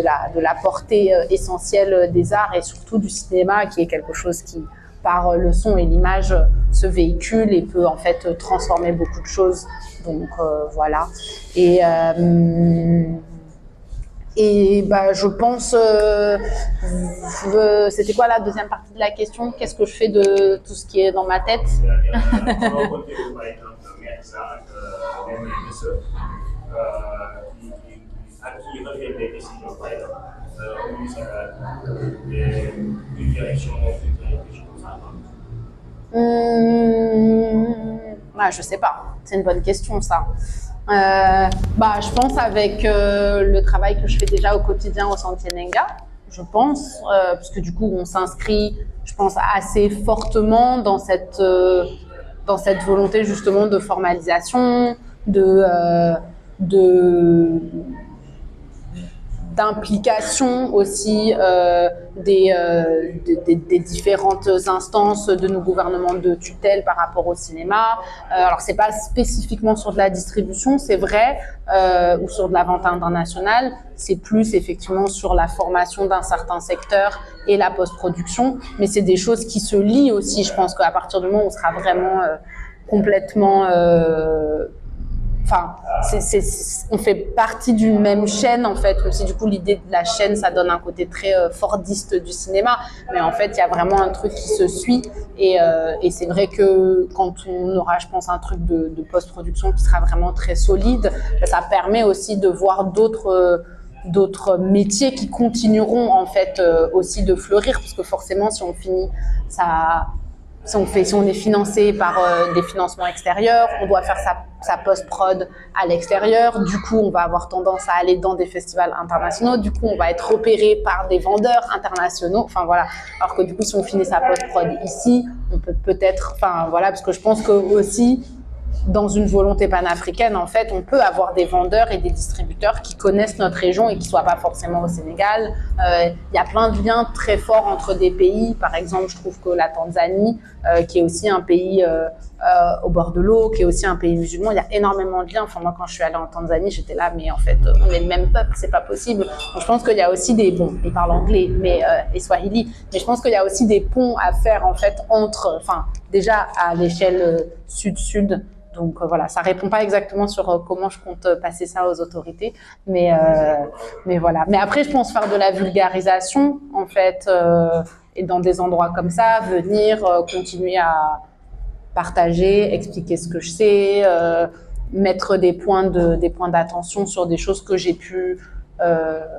la portée essentielle des arts et surtout du cinéma, qui est quelque chose qui par le son et l'image se véhicule et peut en fait transformer beaucoup de choses Donc voilà. Et bah, je pense, c'était quoi la deuxième partie de la question? Qu'est-ce que je fais de tout ce qui est dans ma tête? Je sais pas, c'est une bonne question ça. Je pense avec le travail que je fais déjà au quotidien au Santienenga, je pense, parce que du coup on s'inscrit, je pense, assez fortement dans cette volonté justement de formalisation, d'implication aussi des différentes instances de nos gouvernements de tutelle par rapport au cinéma. Alors c'est pas spécifiquement sur de la distribution, c'est vrai, ou sur de la vente internationale, c'est plus effectivement sur la formation d'un certain secteur et la post-production, mais c'est des choses qui se lient aussi. Je pense qu'à partir du moment où on sera vraiment complètement on fait partie d'une même chaîne en fait, même si du coup l'idée de la chaîne ça donne un côté très fordiste du cinéma, mais en fait il y a vraiment un truc qui se suit et c'est vrai que quand on aura, je pense, un truc de post-production qui sera vraiment très solide, ça permet aussi de voir d'autres métiers qui continueront en fait aussi de fleurir, parce que forcément si on finit ça. Si on est financé par des financements extérieurs, on doit faire sa post-prod à l'extérieur. Du coup, on va avoir tendance à aller dans des festivals internationaux. Du coup, on va être repéré par des vendeurs internationaux. Enfin, voilà. Alors que du coup, si on finit sa post-prod ici, on peut peut-être... Enfin, voilà, parce que je pense que aussi, dans une volonté panafricaine, en fait, on peut avoir des vendeurs et des distributeurs qui connaissent notre région et qui ne soient pas forcément au Sénégal. Il y a plein de liens très forts entre des pays. Par exemple, je trouve que la Tanzanie, qui est aussi un pays au bord de l'eau, qui est aussi un pays musulman, il y a énormément de liens. Enfin, moi, quand je suis allée en Tanzanie, j'étais là, mais en fait, on est le même peuple, c'est pas possible. Donc, je pense qu'il y a aussi des... Bon, ils parlent anglais et swahili, mais je pense qu'il y a aussi des ponts à faire, en fait, déjà à l'échelle sud-sud. Donc voilà, ça répond pas exactement sur comment je compte passer ça aux autorités, mais voilà. Mais après, je pense faire de la vulgarisation en fait, et dans des endroits comme ça, venir continuer à partager, expliquer ce que je sais, mettre des points d'attention sur des choses que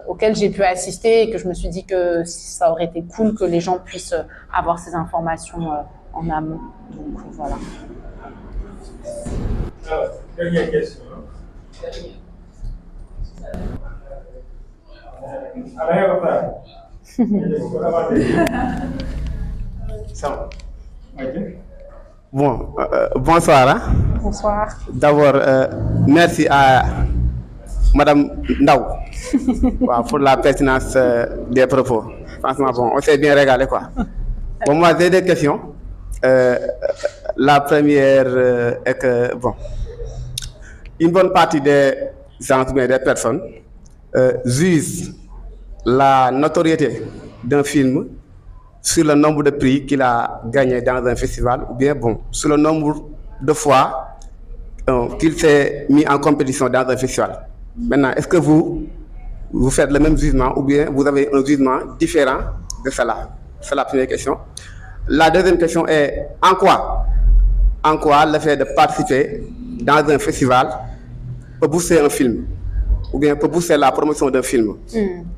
auxquelles j'ai pu assister et que je me suis dit que ça aurait été cool que les gens puissent avoir ces informations en amont. Donc voilà. Dernière question. Bon, bonsoir. Hein? Bonsoir. D'abord, merci à Madame Ndao pour la pertinence des propos. Franchement, bon, on s'est bien régalé, quoi. Bon, moi, j'ai des questions. La première est que, bon, une bonne partie des gens, des personnes, jugent la notoriété d'un film sur le nombre de prix qu'il a gagné dans un festival, ou bien, bon, sur le nombre de fois qu'il s'est mis en compétition dans un festival. Maintenant, est-ce que vous faites le même jugement, ou bien vous avez un jugement différent de cela? C'est la première question. La deuxième question est, en quoi le fait de participer dans un festival peut booster un film, ou bien peut booster la promotion d'un film?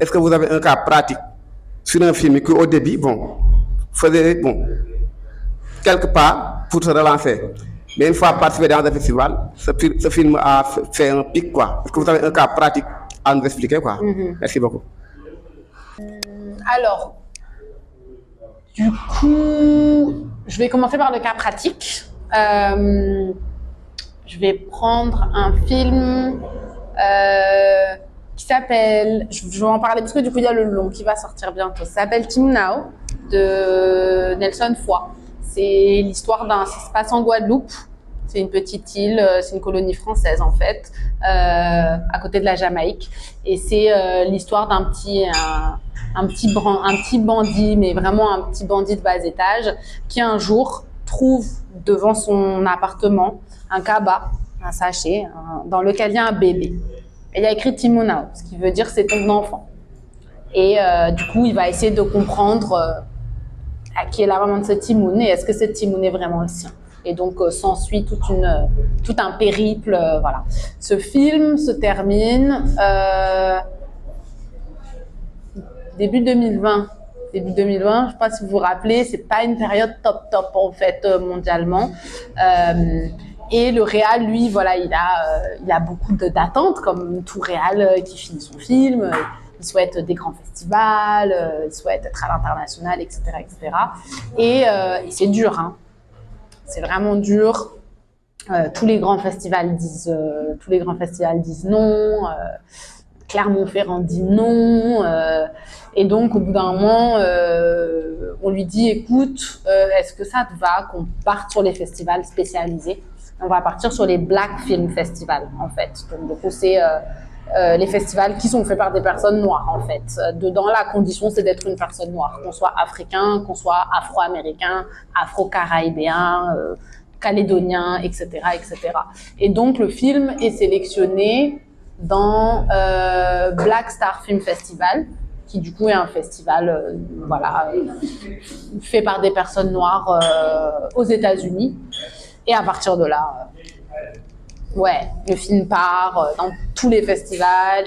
Est-ce que vous avez un cas pratique sur un film qui, au début, bon, faisait quelques pas pour se relancer, mais une fois participé dans un festival, ce film a fait un pic, quoi? Est-ce que vous avez un cas pratique à nous expliquer, quoi? Merci beaucoup. Alors, du coup, je vais commencer par le cas pratique. Je vais prendre un film qui s'appelle, je vais en parler parce que du coup il y a le long qui va sortir bientôt. Ça s'appelle Timnao de Nelson Foy. C'est l'histoire ça se passe en Guadeloupe. C'est une petite île, c'est une colonie française en fait, à côté de la Jamaïque. Et c'est l'histoire d'un petit bandit, mais vraiment un petit bandit de bas étage, qui un jour trouve devant son appartement un cabas un sachet dans lequel il y a un bébé. Et il y a écrit Timonao, ce qui veut dire c'est ton enfant. Et du coup, il va essayer de comprendre à qui est la maman de ce Timoun et est-ce que ce Timoun est vraiment le sien. Et donc, s'ensuit tout un périple. Voilà. Ce film se termine début 2020. Début 2020, je ne sais pas si vous vous rappelez, c'est pas une période top en fait mondialement. Et le réal, lui, voilà, il a beaucoup d'attentes, comme tout réal qui finit son film. Il souhaite des grands festivals, il souhaite être à l'international, etc., etc. Et c'est dur, hein. C'est vraiment dur. Tous les grands festivals disent non. Clermont-Ferrand dit non. Et donc, au bout d'un moment, on lui dit, écoute, est-ce que ça te va qu'on parte sur les festivals spécialisés? On va partir sur les Black Film Festivals, en fait. Donc, du coup, c'est les festivals qui sont faits par des personnes noires, en fait. Dedans, la condition, c'est d'être une personne noire, qu'on soit africain, qu'on soit afro-américain, afro-caribéen, calédonien, etc., etc. Et donc, le film est sélectionné dans Black Star Film Festival, qui du coup est un festival fait par des personnes noires aux États-Unis. Et à partir de là, le film part dans tous les festivals.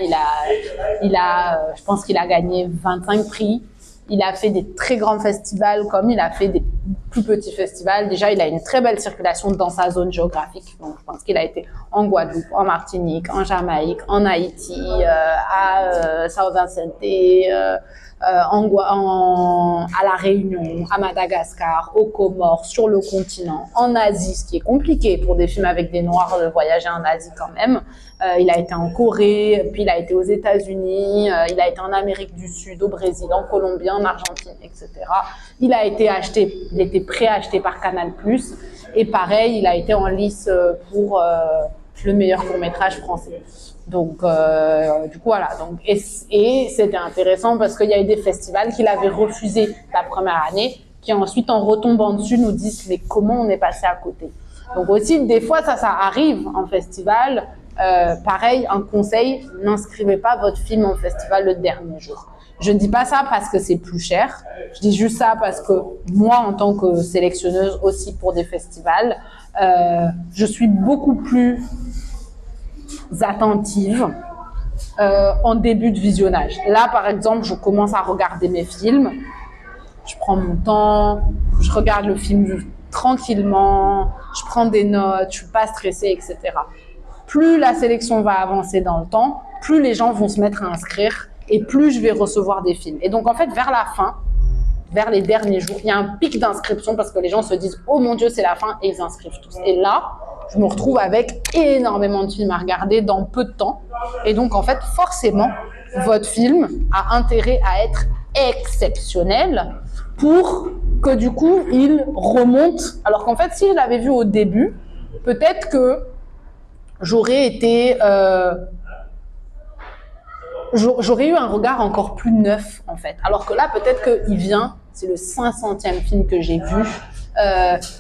Je pense qu'il a gagné 25 prix. Il a fait des très grands festivals comme il a fait des plus petits festivals. Déjà, il a une très belle circulation dans sa zone géographique. Donc, je pense qu'il a été en Guadeloupe, en Martinique, en Jamaïque, en Haïti, à Saint-Vincent, à La Réunion, à Madagascar, aux Comores, sur le continent, en Asie, ce qui est compliqué pour des films avec des Noirs de voyager en Asie quand même. Il a été en Corée, puis il a été aux États-Unis, il a été en Amérique du Sud, au Brésil, en Colombie, en Argentine, etc. Il était préacheté par Canal+. Et pareil, il a été en lice pour le meilleur court-métrage français. Donc, du coup, voilà. Donc, et c'était intéressant parce qu'il y a eu des festivals qu'il avait refusés la première année, qui ensuite, en retombant dessus, nous disent mais comment on est passé à côté. Donc aussi, des fois, ça arrive en festival. Pareil, un conseil, n'inscrivez pas votre film en festival le dernier jour. Je ne dis pas ça parce que c'est plus cher. Je dis juste ça parce que moi, en tant que sélectionneuse aussi pour des festivals, je suis beaucoup plus attentive en début de visionnage. Là, par exemple, je commence à regarder mes films. Je prends mon temps, je regarde le film tranquillement, je prends des notes, je suis pas stressée, etc. Plus la sélection va avancer dans le temps, plus les gens vont se mettre à inscrire et plus je vais recevoir des films. Et donc, en fait, vers la fin, vers les derniers jours, il y a un pic d'inscription parce que les gens se disent « Oh mon Dieu, c'est la fin » et ils inscrivent tous. Et là, je me retrouve avec énormément de films à regarder dans peu de temps. Et donc, en fait, forcément, votre film a intérêt à être exceptionnel pour que, du coup, il remonte. Alors qu'en fait, si je l'avais vu au début, peut-être que j'aurais été... j'aurais eu un regard encore plus neuf, en fait. Alors que là, peut-être qu'il vient, c'est le 500e film que j'ai vu,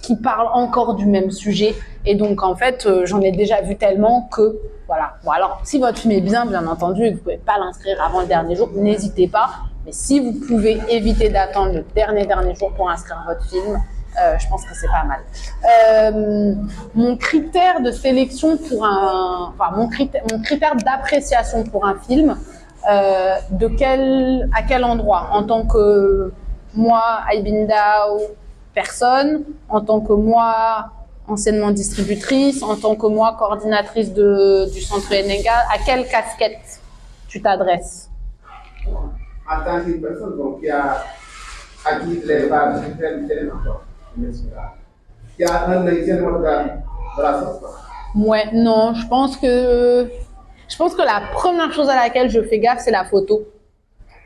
qui parle encore du même sujet. Et donc, en fait, j'en ai déjà vu tellement que, voilà. Bon, alors, si votre film est bien entendu, et que vous ne pouvez pas l'inscrire avant le dernier jour, n'hésitez pas. Mais si vous pouvez éviter d'attendre le dernier jour pour inscrire votre film, je pense que c'est pas mal. Mon critère de sélection pour mon critère d'appréciation pour un film, à quel endroit? En tant que moi, Aibindao, personne, en tant que moi, anciennement distributrice, en tant que moi, coordinatrice du centre Enega, à quelle casquette tu t'adresses? En tant qu'une personne qui a acquis les bases du cinéma, qui a un œil cinématographique de la sorte. Ouais, non, je pense que la première chose à laquelle je fais gaffe, c'est la photo.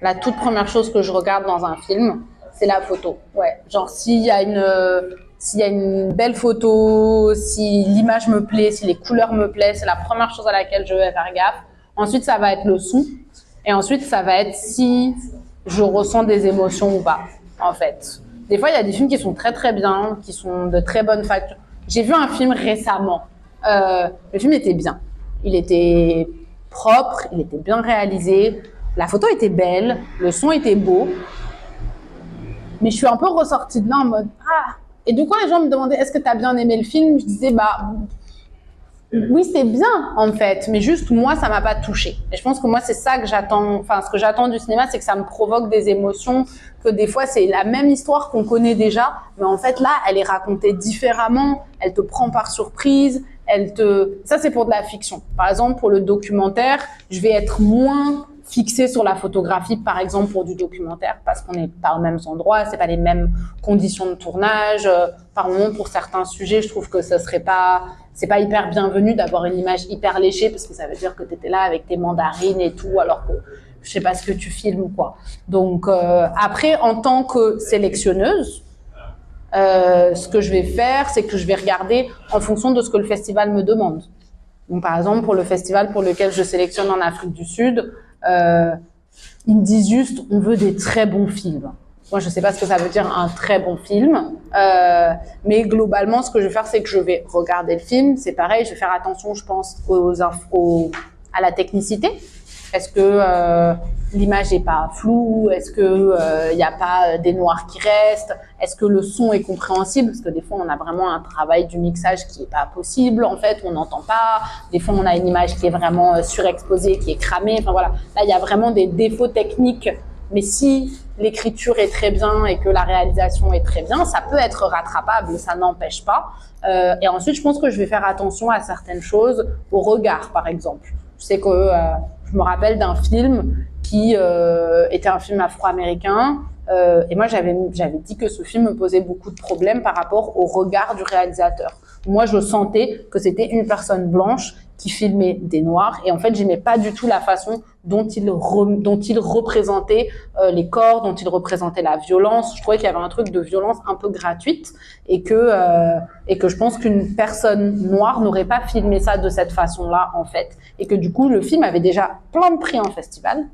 La toute première chose que je regarde dans un film, c'est la photo. Ouais, genre s'il y a une belle photo, si l'image me plaît, si les couleurs me plaisent, c'est la première chose à laquelle je vais faire gaffe. Ensuite, ça va être le son. Et ensuite, ça va être si je ressens des émotions ou pas, en fait. Des fois, il y a des films qui sont très très bien, qui sont de très bonne facture. J'ai vu un film récemment Le film était bien. Il était propre, il était bien réalisé, la photo était belle, le son était beau. Mais je suis un peu ressortie de là en mode ah. Et du coup, les gens me demandaient est-ce que tu as bien aimé le film? Je disais bah oui, c'est bien en fait, mais juste moi, ça m'a pas touchée. Et je pense que moi, c'est ça que j'attends. Enfin, ce que j'attends du cinéma, c'est que ça me provoque des émotions. Que des fois, c'est la même histoire qu'on connaît déjà, mais en fait là, elle est racontée différemment. Elle te prend par surprise. Ça, c'est pour de la fiction. Par exemple, pour le documentaire, je vais être moins fixée sur la photographie, par exemple, pour du documentaire, parce qu'on n'est pas aux mêmes endroits, c'est pas les mêmes conditions de tournage. Par moment, pour certains sujets, je trouve que c'est pas hyper bienvenu d'avoir une image hyper léchée, parce que ça veut dire que tu étais là avec tes mandarines et tout, alors que je sais pas ce que tu filmes ou quoi. Donc, après, en tant que sélectionneuse, ce que je vais faire, c'est que je vais regarder en fonction de ce que le festival me demande. Donc, par exemple, pour le festival pour lequel je sélectionne en Afrique du Sud, ils me disent juste on veut des très bons films. Moi, je sais pas ce que ça veut dire un très bon film, mais globalement, ce que je vais faire, c'est que je vais regarder le film. C'est pareil, je vais faire attention, je pense, à la technicité. Est-ce que l'image n'est pas floue? Est-ce que y a pas des noirs qui restent? Est-ce que le son est compréhensible? Parce que des fois, on a vraiment un travail du mixage qui n'est pas possible. En fait, on n'entend pas. Des fois, on a une image qui est vraiment surexposée, qui est cramée. Enfin voilà, là, il y a vraiment des défauts techniques. Mais si l'écriture est très bien et que la réalisation est très bien, ça peut être rattrapable, ça n'empêche pas. Et ensuite, je pense que je vais faire attention à certaines choses, au regard, par exemple. Je sais que je me rappelle d'un film qui était un film afro-américain et moi j'avais dit que ce film me posait beaucoup de problèmes par rapport au regard du réalisateur. Moi je sentais que c'était une personne blanche qui filmait des noirs et en fait j'aimais pas du tout la façon dont il représentait les corps, dont il représentait la violence. Je trouvais qu'il y avait un truc de violence un peu gratuite et que je pense qu'une personne noire n'aurait pas filmé ça de cette façon-là en fait, et que du coup le film avait déjà plein de prix en festival,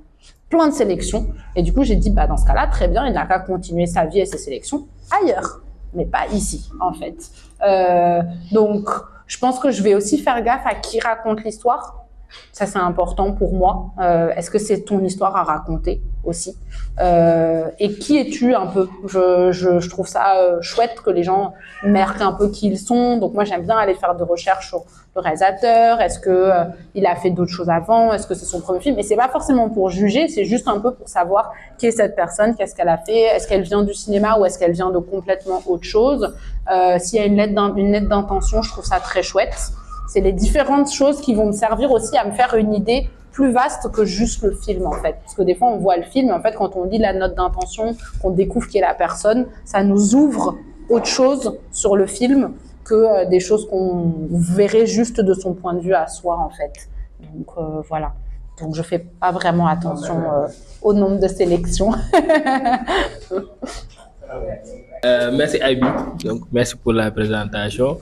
plein de sélections, et du coup j'ai dit bah dans ce cas-là très bien, il n'a qu'à continuer sa vie et ses sélections ailleurs, mais pas ici en fait. Donc je pense que je vais aussi faire gaffe à qui raconte l'histoire. Ça, c'est important pour moi. Est-ce que c'est ton histoire à raconter aussi? Et qui es-tu un peu? Je trouve ça chouette que les gens marquent un peu qui ils sont. Donc moi, j'aime bien aller faire des recherches sur le réalisateur. Est-ce que il a fait d'autres choses avant? Est-ce que c'est son premier film? Et c'est pas forcément pour juger, c'est juste un peu pour savoir qui est cette personne, qu'est-ce qu'elle a fait, est-ce qu'elle vient du cinéma ou est-ce qu'elle vient de complètement autre chose. S'il y a une lettre d'intention, je trouve ça très chouette. C'est les différentes choses qui vont me servir aussi à me faire une idée plus vaste que juste le film en fait. Parce que des fois on voit le film, mais en fait quand on lit la note d'intention, qu'on découvre qui est la personne, ça nous ouvre autre chose sur le film que des choses qu'on verrait juste de son point de vue à soi en fait. Donc voilà. Donc je fais pas vraiment attention au nombre de sélections. Merci Aibi, donc merci pour la présentation.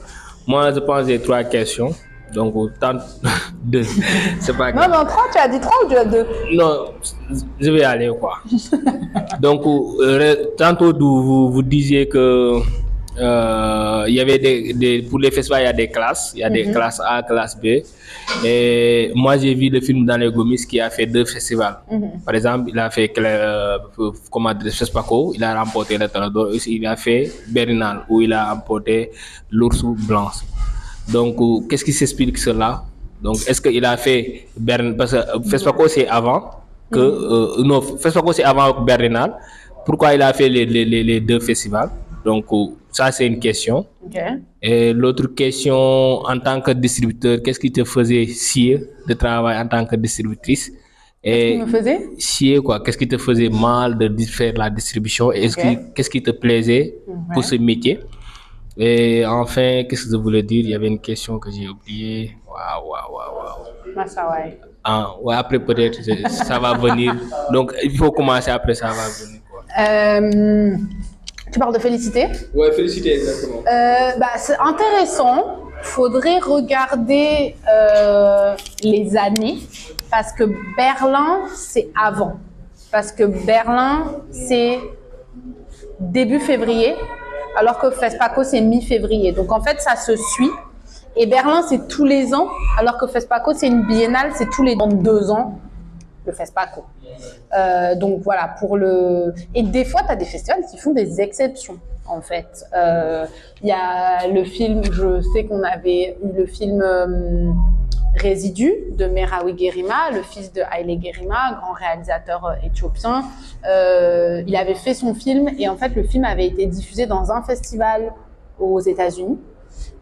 Moi, je pense que j'ai 3 questions. Donc, autant 2. C'est pas grave. Non, 3, tu as dit 3 ou tu as 2? Non, je vais aller quoi. Donc, tantôt vous disiez que il y avait pour les festivals, il y a des classes. Il y a des classes A, classe B. Et moi, j'ai vu le film dans les Gomis qui a fait 2 festivals. Par exemple, il a fait FESPACO, il a remporté le Talon d'Or. Il a fait Berlinale, où il a remporté l'Ours Blanc. Donc, qu'est-ce qui s'explique cela? Donc, est-ce qu'il a fait Berlinale? Parce que FESPACO, c'est avant que... non, FESPACO, c'est avant Berlinale. Pourquoi il a fait les 2 festivals? Donc, ça, c'est une question. Okay. Et l'autre question, en tant que distributeur, qu'est-ce qui te faisait chier de travailler en tant que distributrice? Qu'est-ce qui me faisait chier, quoi. Qu'est-ce qui te faisait mal de faire la distribution? Qu'est-ce qui te plaisait pour ce métier? Et enfin, qu'est-ce que je voulais dire? Il y avait une question que j'ai oubliée. Waouh. Ouais, après, peut-être, ça va venir. Donc, il faut commencer, après, ça va venir. Quoi. Tu parles de Félicité? Ouais, Félicité, exactement. C'est intéressant. Faudrait regarder les années parce que Berlin, c'est avant. Parce que Berlin, c'est début février, alors que FESPACO, c'est mi-février. Donc, en fait, ça se suit. Et Berlin, c'est tous les ans, alors que FESPACO, c'est une biennale, c'est tous les 2 ans, le FESPACO. Donc voilà, et des fois, tu as des festivals qui font des exceptions, en fait. Il y a le film, je sais qu'on avait eu le film Résidu de Merawi Gerima, le fils de Haile Gerima, grand réalisateur éthiopien. Il avait fait son film et en fait, le film avait été diffusé dans un festival aux États-Unis.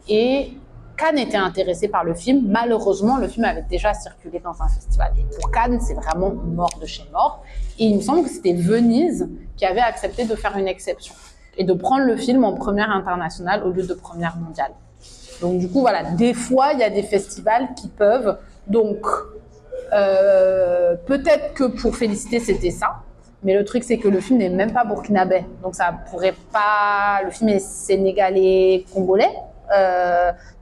Et Cannes était intéressé par le film. Malheureusement, le film avait déjà circulé dans un festival. Et pour Cannes, c'est vraiment mort de chez mort. Et il me semble que c'était Venise qui avait accepté de faire une exception et de prendre le film en première internationale au lieu de première mondiale. Donc du coup, voilà, des fois, il y a des festivals qui peuvent. Donc, peut-être que pour féliciter, c'était ça. Mais le truc, c'est que le film n'est même pas burkinabé. Donc, ça pourrait pas... Le film est sénégalais, congolais.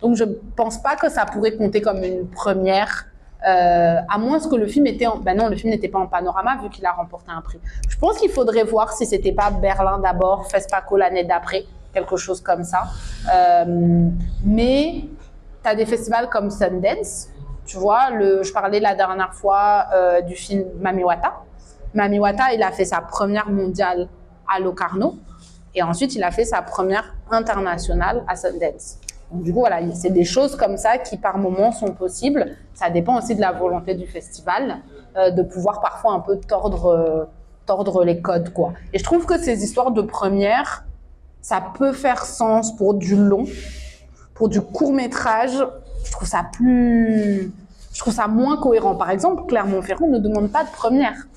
Donc, je pense pas que ça pourrait compter comme une première, à moins que le film était non, le film n'était pas en panorama vu qu'il a remporté un prix. Je pense qu'il faudrait voir si c'était pas Berlin d'abord, FESPACO l'année d'après, quelque chose comme ça. Mais tu as des festivals comme Sundance, tu vois, je parlais la dernière fois du film Mami Wata. Mami Wata, il a fait sa première mondiale à Locarno et ensuite il a fait sa première internationale à Sundance. Donc, du coup, voilà, c'est des choses comme ça qui par moments sont possibles. Ça dépend aussi de la volonté du festival de pouvoir parfois un peu tordre les codes, quoi. Et je trouve que ces histoires de première, ça peut faire sens pour du long, pour du court métrage. Je trouve ça moins cohérent. Par exemple, Clermont-Ferrand ne demande pas de première.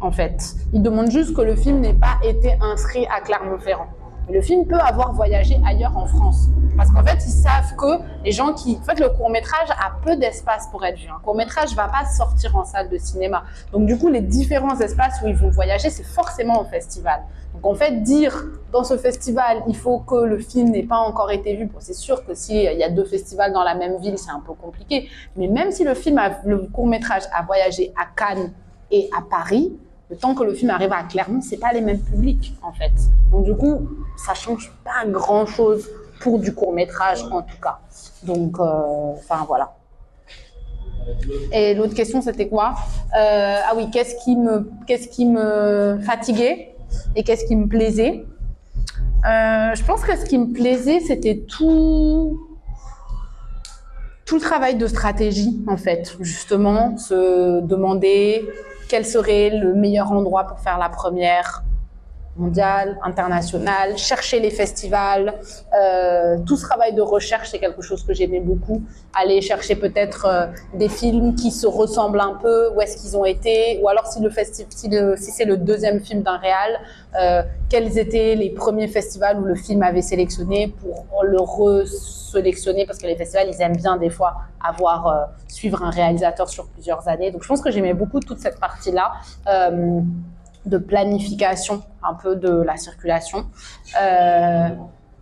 En fait, il demande juste que le film n'ait pas été inscrit à Clermont-Ferrand. Le film peut avoir voyagé ailleurs en France. Parce qu'en fait, ils savent que les gens En fait, le court-métrage a peu d'espace pour être vu. Un court-métrage ne va pas sortir en salle de cinéma. Donc, du coup, les différents espaces où ils vont voyager, c'est forcément au festival. Donc, en fait, dire dans ce festival, il faut que le film n'ait pas encore été vu. Bon, c'est sûr que s'il y a 2 festivals dans la même ville, c'est un peu compliqué. Mais même si le court-métrage a voyagé à Cannes et à Paris, le temps que le film arrive à Clermont, c'est pas les mêmes publics, en fait. Donc, du coup, ça change pas grand-chose pour du court-métrage, en tout cas. Donc, voilà. Et l'autre question, c'était quoi? Ah oui, qu'est-ce qui me fatiguait et qu'est-ce qui me plaisait? Je pense que ce qui me plaisait, c'était tout le travail de stratégie, en fait. Justement, se demander quel serait le meilleur endroit pour faire la première mondiale, internationale, chercher les festivals. Tout ce travail de recherche, c'est quelque chose que j'aimais beaucoup. Aller chercher peut-être des films qui se ressemblent un peu, où est-ce qu'ils ont été, ou alors si c'est le deuxième film d'un réal, quels étaient les premiers festivals où le film avait sélectionné pour le resélectionner, parce que les festivals, ils aiment bien des fois suivre un réalisateur sur plusieurs années. Donc je pense que j'aimais beaucoup toute cette partie-là. De planification un peu de la circulation.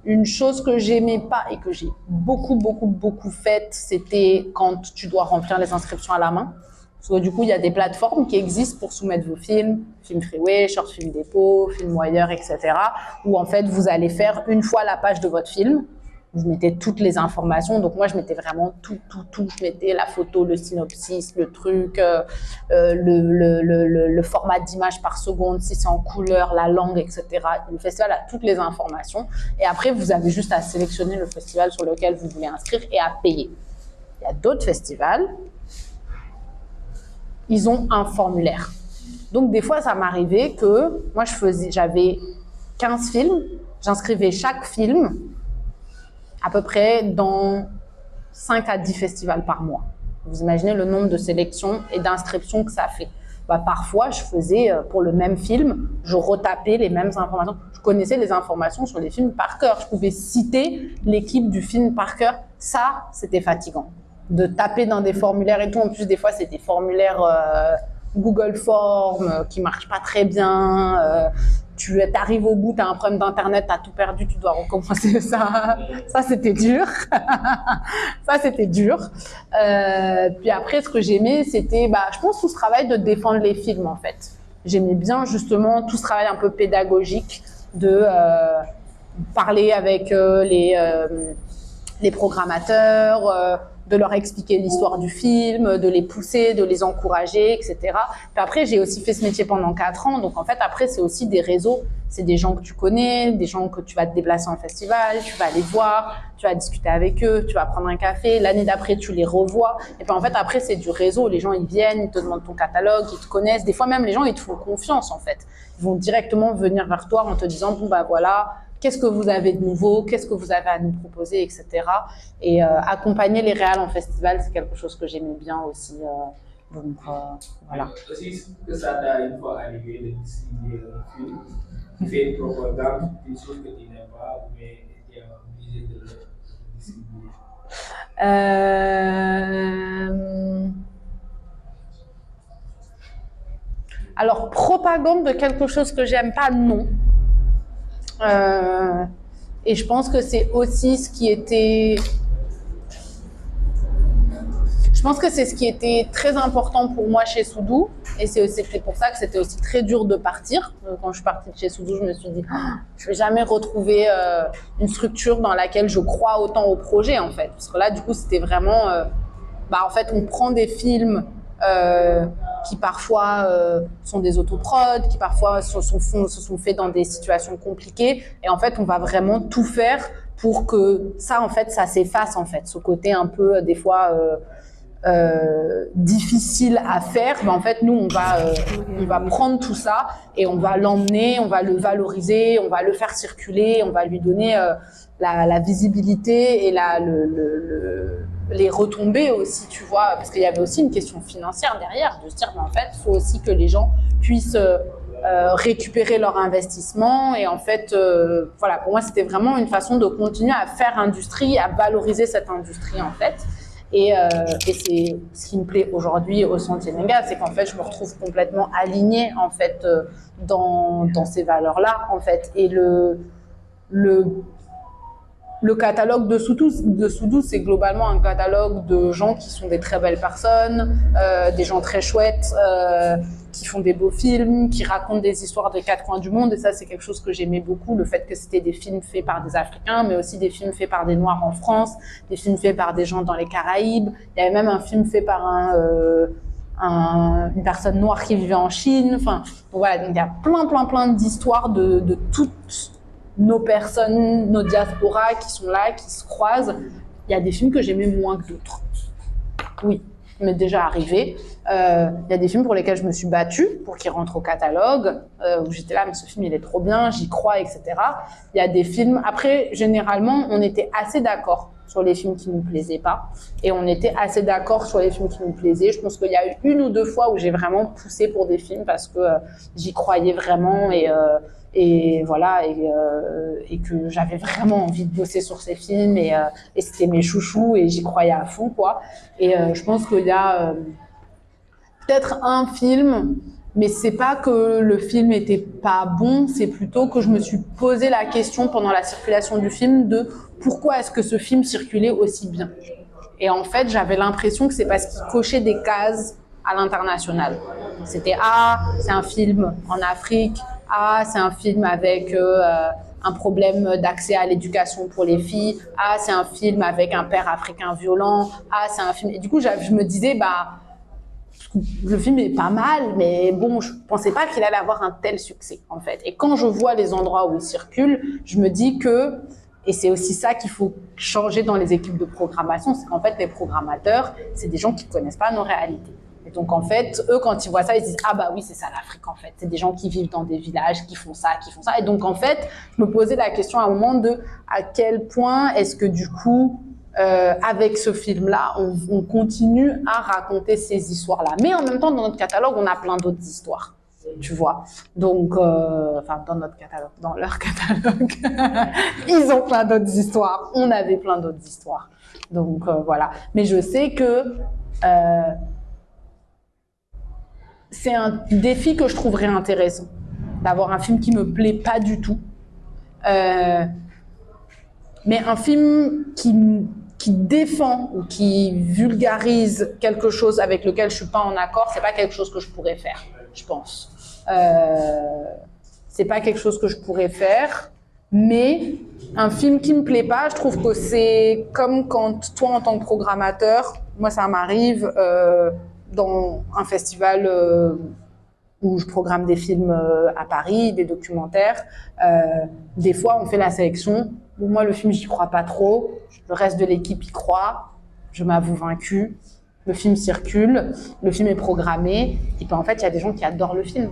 Une chose que j'aimais pas et que j'ai beaucoup faite, c'était quand tu dois remplir les inscriptions à la main. Parce que du coup, il y a des plateformes qui existent pour soumettre vos films, Film Freeway, Short Film Depot, Filmwire, etc. où en fait, vous allez faire une fois la page de votre film. Vous mettez toutes les informations. Donc, moi, je mettais vraiment tout. Je mettais la photo, le synopsis, le truc, le format d'image par seconde, si c'est en couleur, la langue, etc. Le festival a toutes les informations. Et après, vous avez juste à sélectionner le festival sur lequel vous voulez inscrire et à payer. Il y a d'autres festivals, ils ont un formulaire. Donc, des fois, ça m'arrivait que moi, j'avais 15 films, j'inscrivais chaque film à peu près dans 5 à 10 festivals par mois. Vous imaginez le nombre de sélections et d'inscriptions que ça fait. Parfois, je faisais, pour le même film, je retapais les mêmes informations. Je connaissais les informations sur les films par cœur. Je pouvais citer l'équipe du film par cœur. Ça, c'était fatigant. De taper dans des formulaires et tout. En plus, des fois, c'est des formulaires Google Forms qui ne marchent pas très bien. Tu arrives au bout, tu as un problème d'internet, tu as tout perdu, tu dois recommencer ça. Ça, c'était dur. Puis après, ce que j'aimais, c'était, je pense, tout ce travail de défendre les films, en fait. J'aimais bien, justement, tout ce travail un peu pédagogique de parler avec les programmateurs, de leur expliquer l'histoire du film, de les pousser, de les encourager, etc. Puis après, j'ai aussi fait ce métier pendant 4 ans. Donc, en fait, après, c'est aussi des réseaux. C'est des gens que tu connais, des gens que tu vas te déplacer en festival, tu vas les voir, tu vas discuter avec eux, tu vas prendre un café. L'année d'après, tu les revois. Et puis, en fait, après, c'est du réseau. Les gens, ils viennent, ils te demandent ton catalogue, ils te connaissent. Des fois, même, les gens, ils te font confiance, en fait. Ils vont directement venir vers toi en te disant, bon, bah voilà, qu'est-ce que vous avez de nouveau, qu'est-ce que vous avez à nous proposer, etc. Et accompagner les réals en festival, c'est quelque chose que j'aimais bien aussi. Donc, voilà. Aussi, est-ce que ça t'a une fois arrivé de distribuer un film qui fait une propagande, des choses que tu n'aimes pas, ou bien tu es obligé de le distribuer? Alors, propagande de quelque chose que j'aime pas, non. Et je pense que c'est aussi ce qui était... Je pense que c'est ce qui était très important pour moi chez Soudou. Et c'était pour ça que c'était aussi très dur de partir. Quand je suis partie de chez Soudou, je me suis dit je ne vais jamais retrouver une structure dans laquelle je crois autant au projet, en fait. Parce que là, du coup, c'était vraiment... en fait, on prend des films qui parfois sont des autoprods, qui parfois se sont faits dans des situations compliquées. Et en fait, on va vraiment tout faire pour que ça, en fait, ça s'efface, en fait. Ce côté un peu, des fois, difficile à faire. Mais en fait, nous, on va prendre tout ça et on va l'emmener, on va le valoriser, on va le faire circuler, on va lui donner la visibilité et les retombées aussi, tu vois, parce qu'il y avait aussi une question financière derrière, de se dire, mais en fait, il faut aussi que les gens puissent récupérer leur investissement. Et en fait, voilà, pour moi, c'était vraiment une façon de continuer à faire industrie, à valoriser cette industrie, en fait. Et c'est ce qui me plaît aujourd'hui au Santiago, c'est qu'en fait, je me retrouve complètement alignée, en fait, dans ces valeurs-là, en fait. Et le catalogue de Soudou, c'est globalement un catalogue de gens qui sont des très belles personnes, des gens très chouettes, qui font des beaux films, qui racontent des histoires des 4 coins du monde. Et ça, c'est quelque chose que j'aimais beaucoup, le fait que c'était des films faits par des Africains, mais aussi des films faits par des Noirs en France, des films faits par des gens dans les Caraïbes. Il y avait même un film fait par une personne noire qui vivait en Chine. Enfin, voilà, donc il y a plein d'histoires de toutes nos personnes, nos diasporas qui sont là, qui se croisent. Il y a des films que j'aimais moins que d'autres. Oui, ça m'est déjà arrivé. Il y a des films pour lesquels je me suis battue pour qu'ils rentrent au catalogue, où j'étais là, mais ce film, il est trop bien, j'y crois, etc. Il y a des films... Après, généralement, on était assez d'accord sur les films qui ne nous plaisaient pas. Et on était assez d'accord sur les films qui nous plaisaient. Je pense qu'il y a eu 1 ou 2 fois où j'ai vraiment poussé pour des films parce que j'y croyais vraiment et voilà, et que j'avais vraiment envie de bosser sur ces films et c'était mes chouchous et j'y croyais à fond, quoi. Et je pense qu'il y a peut-être un film, mais c'est pas que le film était pas bon, c'est plutôt que je me suis posé la question pendant la circulation du film de pourquoi est-ce que ce film circulait aussi bien. Et en fait, j'avais l'impression que c'est parce qu'il cochait des cases à l'international. C'était c'est un film en Afrique, c'est un film avec un problème d'accès à l'éducation pour les filles, c'est un film avec un père africain violent, c'est un film... Et du coup, je me disais, le film est pas mal, mais bon, je pensais pas qu'il allait avoir un tel succès, en fait. Et quand je vois les endroits où il circule, je me dis que... Et c'est aussi ça qu'il faut changer dans les équipes de programmation, c'est qu'en fait, les programmateurs, c'est des gens qui connaissent pas nos réalités. Et donc, en fait, eux, quand ils voient ça, ils se disent « Ah bah oui, c'est ça l'Afrique, en fait. » C'est des gens qui vivent dans des villages, qui font ça. Et donc, en fait, je me posais la question à un moment de à quel point est-ce que, du coup, avec ce film-là, on continue à raconter ces histoires-là. Mais en même temps, dans notre catalogue, on a plein d'autres histoires, tu vois. Donc, enfin, dans notre catalogue, dans leur catalogue, ils ont plein d'autres histoires. On avait plein d'autres histoires. Donc, voilà. Mais je sais que... c'est un défi que je trouverais intéressant, d'avoir un film qui me plaît pas du tout, mais un film qui défend ou qui vulgarise quelque chose avec lequel je suis pas en accord, c'est pas quelque chose que je pourrais faire, je pense. C'est pas quelque chose que je pourrais faire. Mais un film qui me plaît pas, je trouve que c'est comme quand toi, en tant que programmateur, moi, ça m'arrive dans un festival où je programme des films à Paris, des documentaires. Des fois, on fait la sélection. Bon, moi, le film, j'y crois pas trop. Le reste de l'équipe y croit. Je m'avoue vaincue. Le film circule, le film est programmé. Et puis, en fait, il y a des gens qui adorent le film.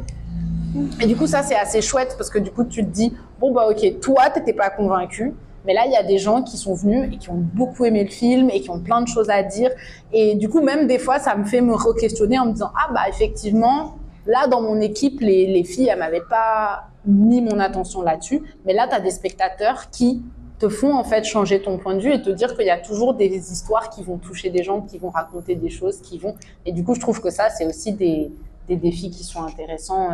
Et du coup, ça, c'est assez chouette parce que du coup, tu te dis, bon, bah, ok, toi, t'étais pas convaincu. Mais là, il y a des gens qui sont venus et qui ont beaucoup aimé le film et qui ont plein de choses à dire. Et du coup, même des fois, ça me fait me re-questionner en me disant, ah, bah, effectivement, là, dans mon équipe, les filles, elles m'avaient pas mis mon attention là-dessus. Mais là, tu as des spectateurs qui te font en fait changer ton point de vue et te dire qu'il y a toujours des histoires qui vont toucher des gens, qui vont raconter des choses, qui vont... Et du coup, je trouve que ça, c'est aussi des défis qui sont intéressants.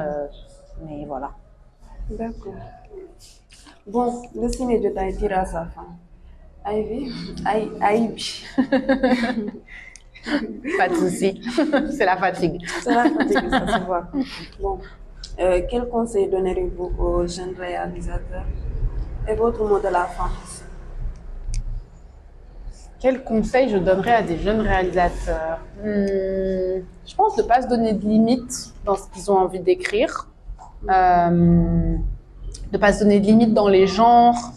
Mais voilà. D'accord. Bon, le ciné jotaay tire à sa fin. Ivy. Pas de souci. C'est la fatigue. C'est la fatigue, ça se voit. Bon, quel conseil donnerez-vous aux jeunes réalisateurs et votre mot de la fin? Quel conseil je donnerais à des jeunes réalisateurs? Je pense de ne pas se donner de limites dans ce qu'ils ont envie d'écrire. De ne pas se donner de limites dans les genres,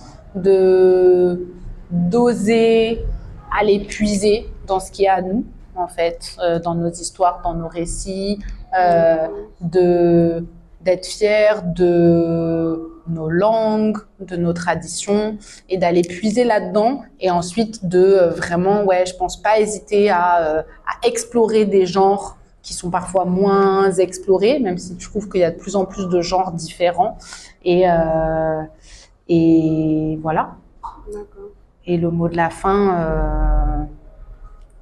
d'oser aller puiser dans ce qui est à nous, en fait, dans nos histoires, dans nos récits, d'être fiers de nos langues, de nos traditions, et d'aller puiser là-dedans, et ensuite de vraiment, ouais, je pense pas hésiter à explorer des genres qui sont parfois moins explorés, même si je trouve qu'il y a de plus en plus de genres différents. Et voilà. D'accord. Et le mot de la fin,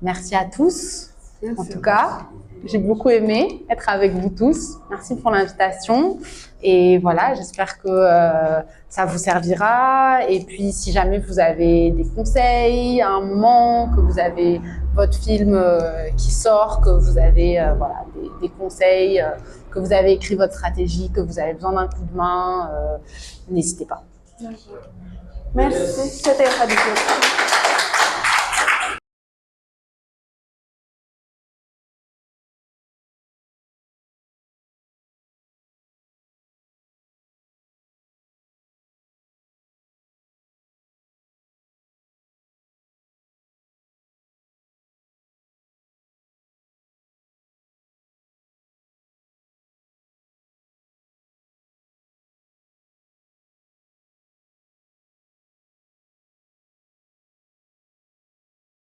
merci à tous. Merci. En tout cas, j'ai beaucoup aimé être avec vous tous. Merci pour l'invitation. Et voilà, j'espère que ça vous servira. Et puis, si jamais vous avez des conseils, à un moment, que vous avez votre film qui sort, que vous avez voilà, des conseils, que vous avez écrit votre stratégie, que vous avez besoin d'un coup de main, n'hésitez pas. Merci. C'était Khadija.